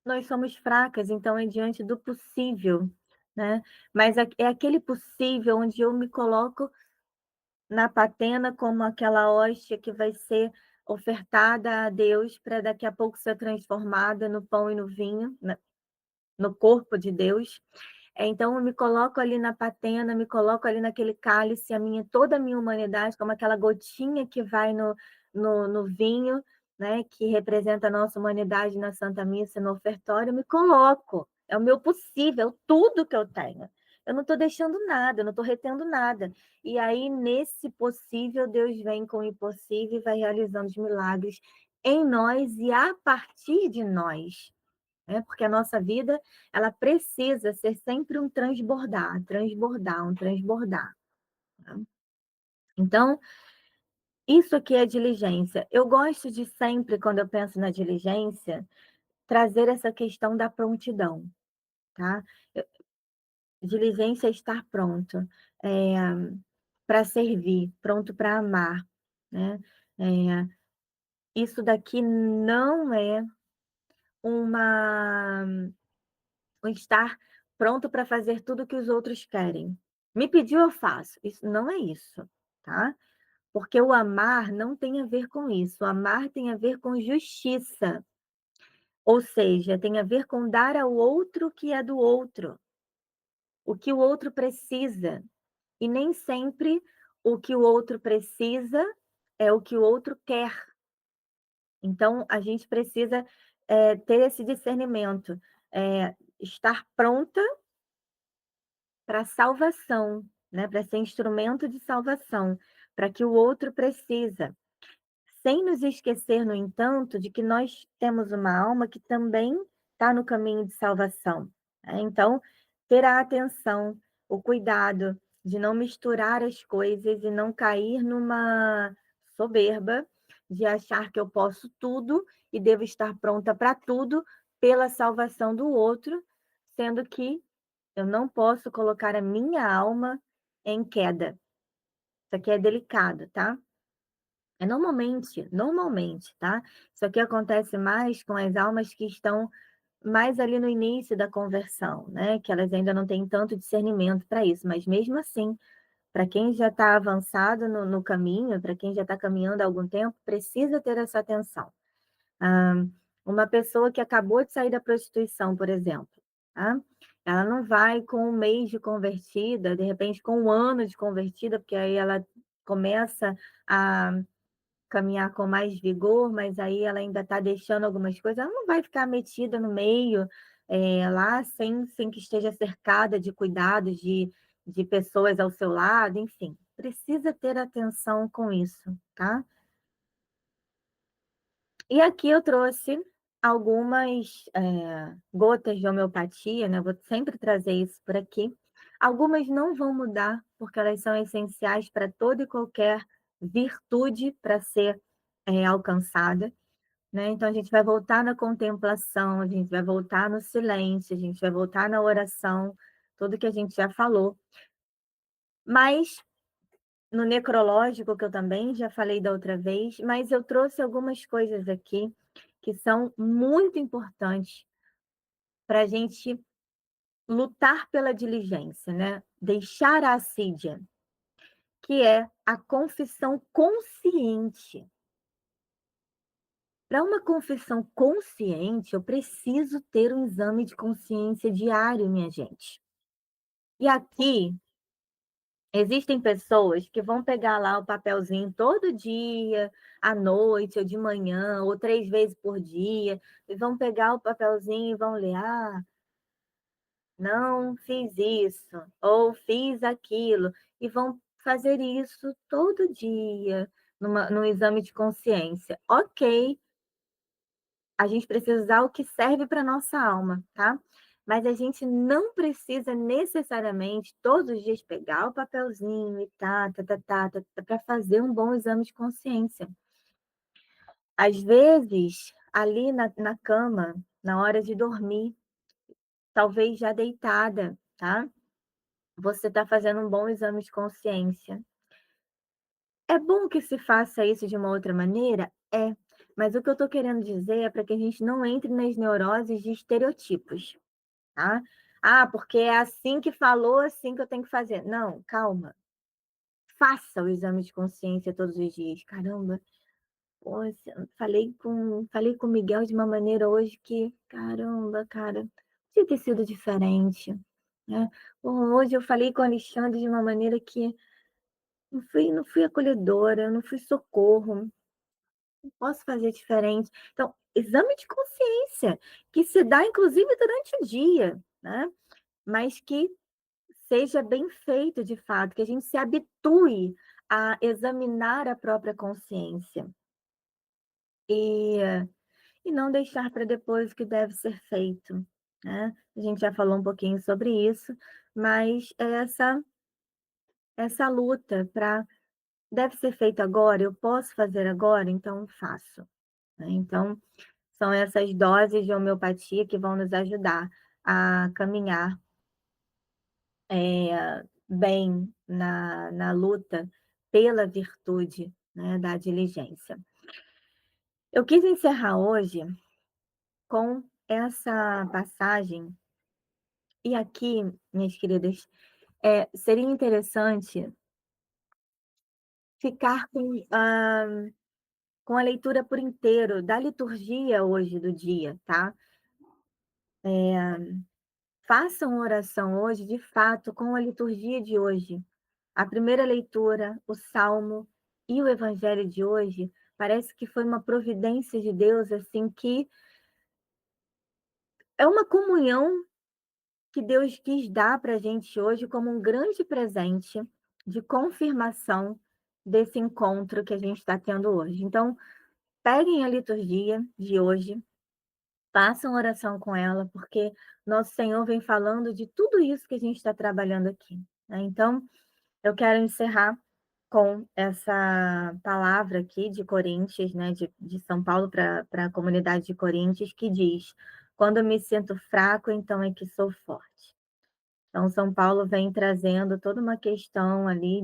nós somos fracas, então é diante do possível, né, mas é aquele possível onde eu me coloco na patena como aquela hóstia que vai ser ofertada a Deus para daqui a pouco ser transformada no pão e no vinho, no corpo de Deus. Então eu me coloco ali na patena, me coloco ali naquele cálice, toda a minha humanidade, como aquela gotinha que vai no vinho, né, que representa a nossa humanidade na Santa Missa, no ofertório, eu me coloco. É o meu possível, tudo que eu tenho. Eu não estou deixando nada, eu não estou retendo nada. E aí, nesse possível, Deus vem com o impossível e vai realizando os milagres em nós e a partir de nós, né, porque a nossa vida, ela precisa ser sempre um transbordar, transbordar, um transbordar, tá. Então, isso aqui é diligência. Eu gosto de sempre, quando eu penso na diligência, trazer essa questão da prontidão, tá. Eu Diligência é estar pronto, para servir, pronto para amar, né. Eh, Isso daqui não é uma o estar pronto para fazer tudo o que os outros querem. Me pediu, eu faço. Isso não é isso, tá? Porque o amar não tem a ver com isso. O amar tem a ver com justiça. Ou seja, tem a ver com dar ao outro o que é do outro, o que o outro precisa. E nem sempre o que o outro precisa é o que o outro quer. Então, a gente precisa, ter esse discernimento, estar pronta para salvação, né, para ser instrumento de salvação, para que o outro precisa, sem nos esquecer, no entanto, de que nós temos uma alma que também está no caminho de salvação, né. Então, ter a atenção, o cuidado de não misturar as coisas e não cair numa soberba de achar que eu posso tudo e devo estar pronta para tudo pela salvação do outro, sendo que eu não posso colocar a minha alma em queda. Isso aqui é delicado, tá? Normalmente, tá? Isso aqui acontece mais com as almas que estão mais ali no início da conversão, né, que elas ainda não têm tanto discernimento para isso, mas mesmo assim, para quem já está avançado no caminho, para quem já está caminhando há algum tempo, precisa ter essa atenção. Ah, uma pessoa que acabou de sair da prostituição, por exemplo, tá? Ela não vai com um mês de convertida, de repente com um ano de convertida, porque aí ela começa a caminhar com mais vigor, mas aí ela ainda está deixando algumas coisas, ela não vai ficar metida no meio, lá sem que esteja cercada de cuidados, de pessoas ao seu lado, enfim, precisa ter atenção com isso, tá? E aqui eu trouxe algumas, gotas de homeopatia, né, vou sempre trazer isso por aqui. Algumas não vão mudar, porque elas são essenciais para toda e qualquer virtude para ser, alcançada, né. Então a gente vai voltar na contemplação, a gente vai voltar no silêncio, a gente vai voltar na oração, tudo que a gente já falou. Mas no necrológico, que eu também já falei da outra vez, mas eu trouxe algumas coisas aqui que são muito importantes para a gente lutar pela diligência, né? Deixar a assídia, que é a confissão consciente. Para uma confissão consciente, eu preciso ter um exame de consciência diário, minha gente. E aqui existem pessoas que vão pegar lá o papelzinho todo dia, à noite ou de manhã, ou 3 vezes por dia, e vão pegar o papelzinho e vão ler: "Ah, não fiz isso", ou "fiz aquilo", e vão fazer isso todo dia, num exame de consciência. Ok, a gente precisa usar o que serve para nossa alma, tá? Mas a gente não precisa necessariamente todos os dias pegar o papelzinho e para fazer um bom exame de consciência. Às vezes, ali na cama, na hora de dormir, talvez já deitada, tá? Você está fazendo um bom exame de consciência. É bom que se faça isso de uma outra maneira? É. Mas o que eu estou querendo dizer é para que a gente não entre nas neuroses de estereotipos. Tá? Ah, porque é assim que falou, assim que eu tenho que fazer. Não, calma. Faça o exame de consciência todos os dias. Caramba, poxa, falei com o Miguel de uma maneira hoje que, caramba, cara, podia ter sido diferente, né? Pô, hoje eu falei com o Alexandre de uma maneira que não fui acolhedora, não fui socorro, não posso fazer diferente. Então, exame de consciência, que se dá inclusive durante o dia, né? Mas que seja bem feito de fato, que a gente se habitue a examinar a própria consciência e e não deixar para depois o que deve ser feito, né. A gente já falou um pouquinho sobre isso, mas é essa luta para deve ser feito agora, eu posso fazer agora, então faço, né. Então, são essas doses de homeopatia que vão nos ajudar a caminhar bem na luta pela virtude, né, da diligência. Eu quis encerrar hoje com essa passagem, e aqui, minhas queridas, seria interessante ficar com a leitura por inteiro da liturgia hoje do dia, tá? Façam oração hoje, de fato, com a liturgia de hoje. A primeira leitura, o salmo e o evangelho de hoje, parece que foi uma providência de Deus, assim, que é uma comunhão que Deus quis dar para a gente hoje como um grande presente de confirmação desse encontro que a gente está tendo hoje. Então, peguem a liturgia de hoje, façam oração com ela, porque nosso Senhor vem falando de tudo isso que a gente está trabalhando aqui, né? Então, eu quero encerrar com essa palavra aqui de Coríntios, né, de São Paulo para a comunidade de Coríntios, que diz: "Quando eu me sinto fraco, então é que sou forte". Então, São Paulo vem trazendo toda uma questão ali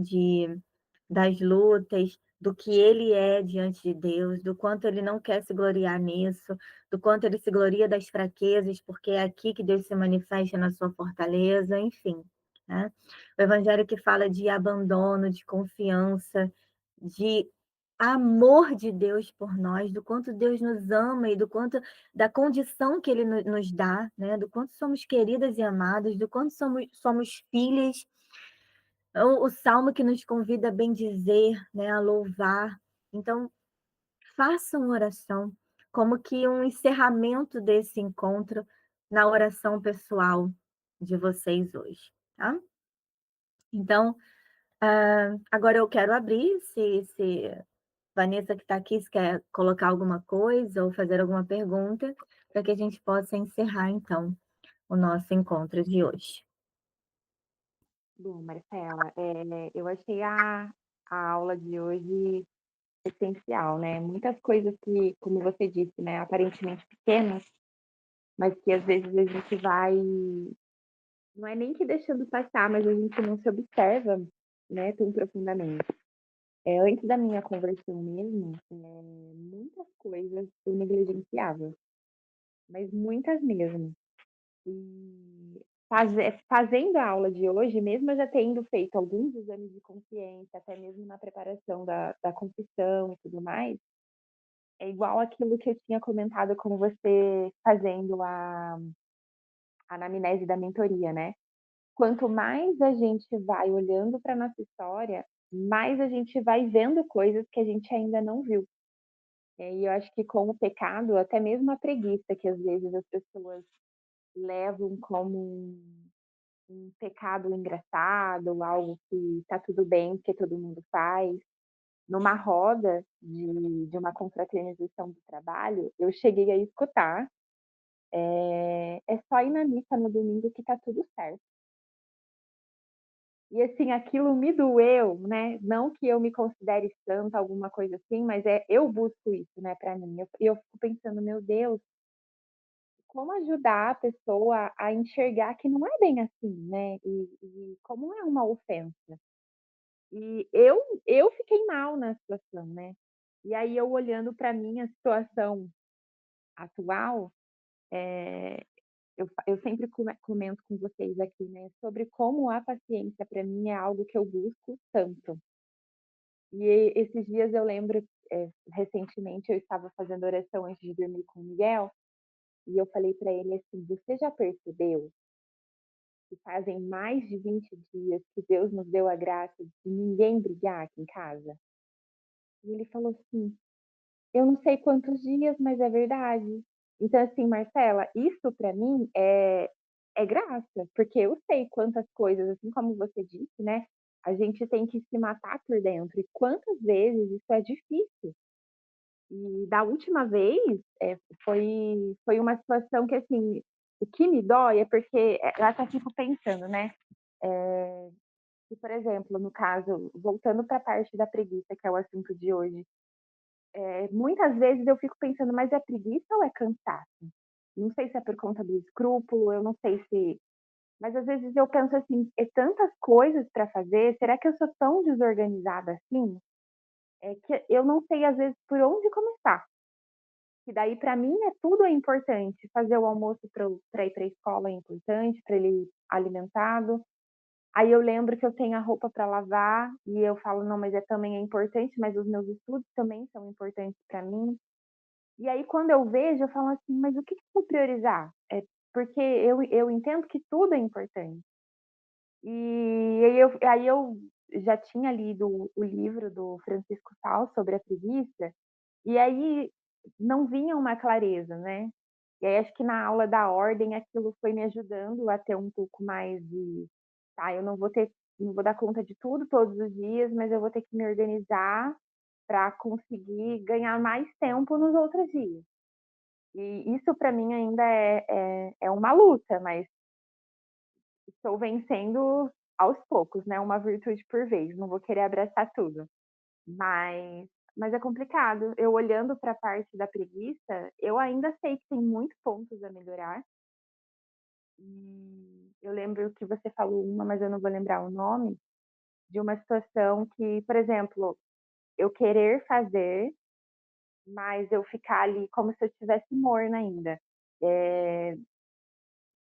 das lutas, do que ele é diante de Deus, do quanto ele não quer se gloriar nisso, do quanto ele se gloria das fraquezas, porque é aqui que Deus se manifesta na sua fortaleza, enfim, né. O evangelho que fala de abandono, de confiança, de amor de Deus por nós, do quanto Deus nos ama e do quanto da condição que ele nos dá, né, do quanto somos queridas e amadas, do quanto somos filhas. O salmo que nos convida a bendizer, né, a louvar. Então, faça uma oração, como que um encerramento desse encontro na oração pessoal de vocês hoje, tá? Então, agora eu quero abrir, se Vanessa que está aqui, se quer colocar alguma coisa ou fazer alguma pergunta, para que a gente possa encerrar, então, o nosso encontro de hoje. Bom, Marcela, eu achei a aula de hoje essencial, né? Muitas coisas que, como você disse, né, aparentemente pequenas, mas que às vezes a gente vai, não é nem que deixando passar, mas a gente não se observa, né, tão profundamente. Antes da minha conversão mesmo, muitas coisas eu negligenciava, mas muitas mesmo. E fazendo a aula de hoje, mesmo eu já tendo feito alguns exames de consciência, até mesmo na preparação da confissão e tudo mais, é igual aquilo que eu tinha comentado com você fazendo a anamnese da mentoria, né. Quanto mais a gente vai olhando para nossa história, mais a gente vai vendo coisas que a gente ainda não viu. E eu acho que com o pecado, até mesmo a preguiça que às vezes as pessoas levam como um pecado engraçado, algo que tá tudo bem, porque todo mundo faz. Numa roda de uma confraternização do trabalho, eu cheguei a escutar, "É só ir na missa no domingo que tá tudo certo". E, assim, aquilo me doeu, né, não que eu me considere santa, alguma coisa assim, mas, eu busco isso, né, pra mim. Eu fico pensando: "Meu Deus, como ajudar a pessoa a enxergar que não é bem assim, né, e como é uma ofensa". E eu fiquei mal na situação, né. E aí eu olhando para minha situação atual, eh, eu sempre comento com vocês aqui, né, sobre como a paciência para mim é algo que eu busco tanto. E esses dias eu lembro, recentemente eu estava fazendo oração antes de dormir com o Miguel, e eu falei para ele assim: "Você já percebeu que fazem mais de 20 dias que Deus nos deu a graça de ninguém brigar aqui em casa?" E ele falou assim: "Eu não sei quantos dias, mas é verdade". Então, assim, Marcela, isso para mim é graça, porque eu sei quantas coisas, assim como você disse, né, a gente tem que se matar por dentro e quantas vezes isso é difícil. E da última vez, foi uma situação que, assim, o que me dói é porque, eu até fico pensando, né, que, por exemplo, no caso, voltando para a parte da preguiça, que é o assunto de hoje, muitas vezes eu fico pensando: "Mas é preguiça ou é cansaço?". Não sei se é por conta do escrúpulo, eu não sei se, mas às vezes eu penso assim: "É tantas coisas para fazer, será que eu sou tão desorganizada assim?". É que eu não sei às vezes por onde começar. Que daí para mim tudo é importante, fazer o almoço para ir para a escola é importante, para ele ir alimentado. Aí eu lembro que eu tenho a roupa para lavar e eu falo: "Não, mas também é importante, mas os meus estudos também são importantes para mim". E aí quando eu vejo, eu falo assim: "Mas o que que eu vou priorizar?". Porque eu entendo que tudo é importante. E aí eu já tinha lido o livro do Francisco Sales sobre a preguiça, e aí não vinha uma clareza, né. E aí acho que na aula da ordem aquilo foi me ajudando a ter um pouco mais de: "Tá, eu não vou dar conta de tudo todos os dias, mas eu vou ter que me organizar para conseguir ganhar mais tempo nos outros dias". E isso para mim ainda é uma luta, mas estou vencendo aos poucos, né, uma virtude por vez, não vou querer abraçar tudo. Mas mas é complicado. Eu olhando para a parte da preguiça, eu ainda sei que tem muitos pontos a melhorar. Eu lembro que você falou uma, mas eu não vou lembrar o nome, de uma situação que, por exemplo, eu querer fazer, mas eu ficar ali como se eu estivesse morna ainda. Eh,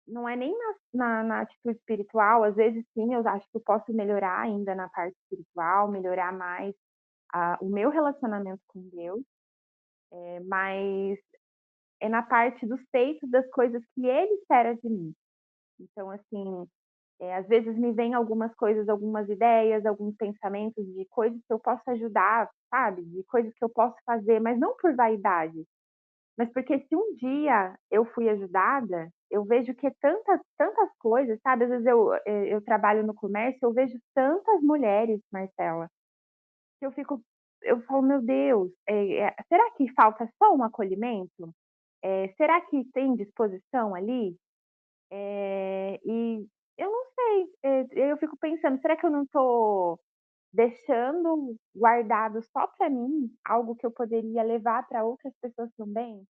não é nem na atitude espiritual, às vezes sim, eu acho que eu posso melhorar ainda na parte espiritual, melhorar mais o meu relacionamento com Deus, mas é na parte dos feitos das coisas que Ele espera de mim. Então, assim, às vezes me vêm algumas coisas, algumas ideias, alguns pensamentos de coisas que eu posso ajudar, sabe, de coisas que eu posso fazer, mas não por vaidade, mas porque se um dia eu fui ajudada, eu vejo que tantas coisas, sabe, às vezes eu trabalho no comércio, eu vejo tantas mulheres, Marcela, que eu falo: "Meu Deus, será que falta só um acolhimento? Será que tem disposição ali?" E eu não sei, eu fico pensando: "Será que eu não estou deixando guardado só para mim, algo que eu poderia levar para outras pessoas também?"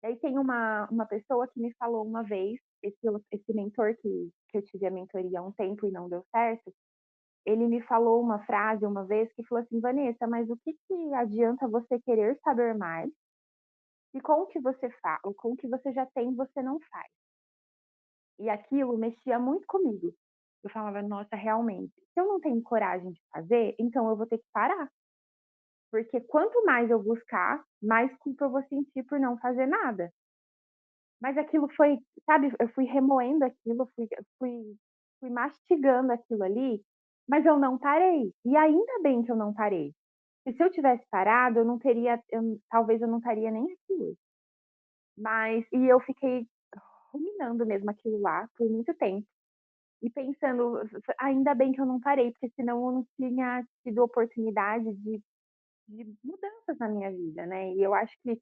E aí tem uma pessoa que me falou uma vez, esse mentor que eu tive a mentoria há um tempo e não deu certo, ele me falou uma frase uma vez que falou assim: "Vanessa, mas o que que adianta você querer saber mais, e com o que você faz, com o que você já tem, você não faz?" E aquilo mexia muito comigo. Eu falava: "Nossa, realmente, se eu não tenho coragem de fazer, então eu vou ter que parar, porque quanto mais eu buscar, mais culpa eu vou sentir por não fazer nada." Mas aquilo foi, sabe, eu fui remoendo aquilo, fui mastigando aquilo ali, mas eu não parei. E ainda bem que eu não parei. E se eu tivesse parado, eu não teria, talvez eu não estaria nem aqui hoje. E eu fiquei ruminando mesmo aquilo lá por muito tempo. E pensando, ainda bem que eu não parei, porque senão eu não tinha tido oportunidade de mudanças na minha vida, né? E eu acho que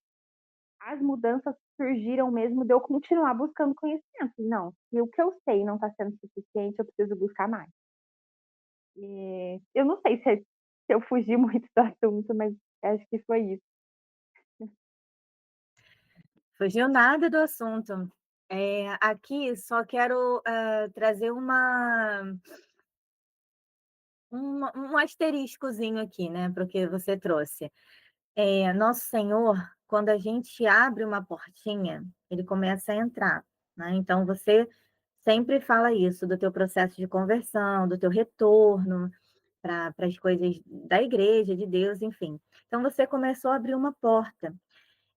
as mudanças surgiram mesmo de eu continuar buscando conhecimento. Não, se o que eu sei não está sendo suficiente, eu preciso buscar mais. E eu não sei se eu fugi muito do assunto, mas acho que foi isso. Fugiu nada do assunto. Aqui só quero, trazer um asteriscozinho aqui, né, para o que você trouxe. Nosso Senhor, quando a gente abre uma portinha, ele começa a entrar, né, então você sempre fala isso do teu processo de conversão, do teu retorno para as coisas da igreja, de Deus, enfim. Então você começou a abrir uma porta.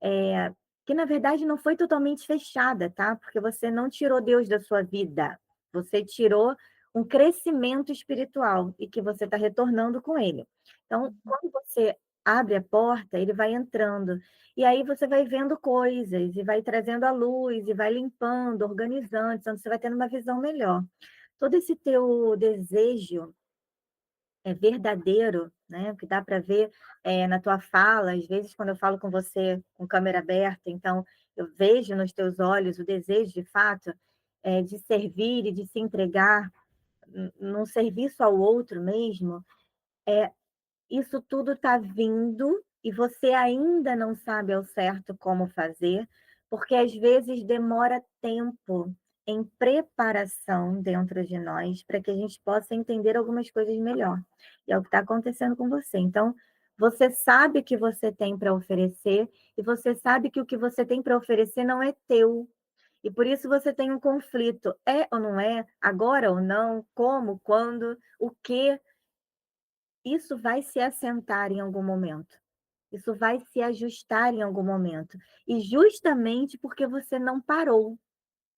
É, que na verdade não foi totalmente fechada, tá? Porque você não tirou Deus da sua vida, você tirou um crescimento espiritual e que você está retornando com ele. Então, quando você abre a porta, ele vai entrando, e aí você vai vendo coisas, e vai trazendo a luz, e vai limpando, organizando, então você vai tendo uma visão melhor. Todo esse teu desejo é verdadeiro, né, que dá para ver, na tua fala, às vezes quando eu falo com você com câmera aberta, então eu vejo nos teus olhos o desejo de fato, de servir e de se entregar num serviço ao outro mesmo, isso tudo está vindo e você ainda não sabe ao certo como fazer, porque às vezes demora tempo em preparação dentro de nós para que a gente possa entender algumas coisas melhor. E é o que está acontecendo com você. Então, você sabe o que você tem para oferecer e você sabe que o que você tem para oferecer não é teu. E por isso você tem um conflito, é ou não é, agora ou não, como, quando, o que, isso vai se assentar em algum momento. Isso vai se ajustar em algum momento. E justamente porque você não parou,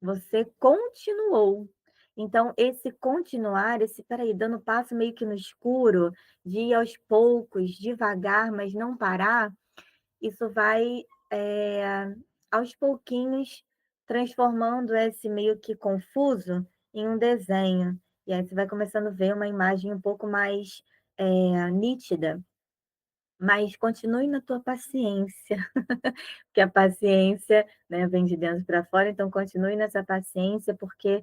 você continuou. Então, esse continuar, esse peraí, dando passo meio que no escuro, de ir aos poucos, devagar, mas não parar, isso vai, aos pouquinhos, transformando esse meio que confuso em um desenho. E aí você vai começando a ver uma imagem um pouco mais nítida, mas continue na tua paciência, porque a paciência, né, vem de dentro para fora, então continue nessa paciência, porque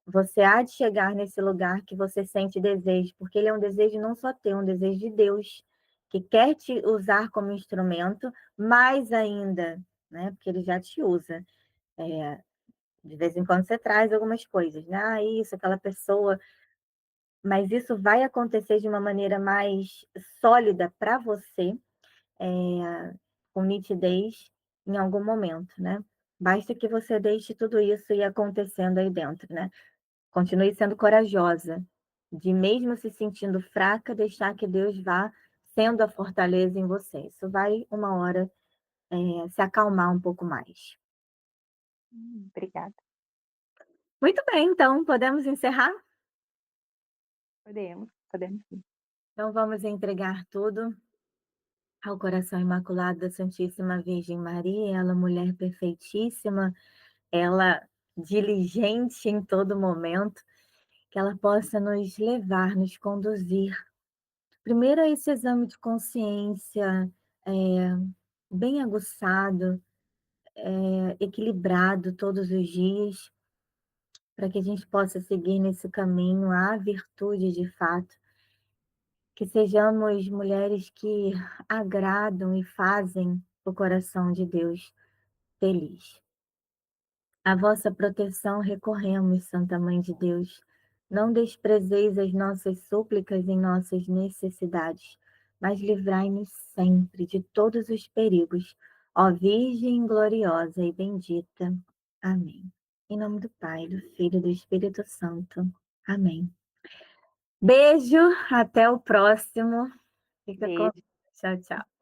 você há de chegar nesse lugar que você sente desejo, porque ele é um desejo não só teu, é um desejo de Deus, que quer te usar como instrumento, mais ainda, né, porque ele já te usa. De vez em quando você traz algumas coisas, né, isso, aquela pessoa mas isso vai acontecer de uma maneira mais sólida para você, com nitidez em algum momento, né. Basta que você deixe tudo isso ir acontecendo aí dentro, né. Continue sendo corajosa, de mesmo se sentindo fraca, deixar que Deus vá sendo a fortaleza em você. Isso vai uma hora, se acalmar um pouco mais. Obrigada. Muito bem, então podemos encerrar? Podemos sim. Então vamos entregar tudo ao coração imaculado da Santíssima Virgem Maria, ela mulher perfeitíssima, ela diligente em todo momento, que ela possa nos levar, nos conduzir. Primeiro a esse exame de consciência, eh, bem aguçado, equilibrado todos os dias, para que a gente possa seguir nesse caminho à virtude de fato, que sejamos mulheres que agradam e fazem o coração de Deus feliz. A vossa proteção recorremos, Santa Mãe de Deus. Não desprezeis as nossas súplicas em nossas necessidades, mas livrai-nos sempre de todos os perigos, ó Virgem gloriosa e bendita. Amém. Em nome do Pai, do Filho e do Espírito Santo. Amém. Beijo, até o próximo. Fica com Beijo. Deus. Tchau, tchau.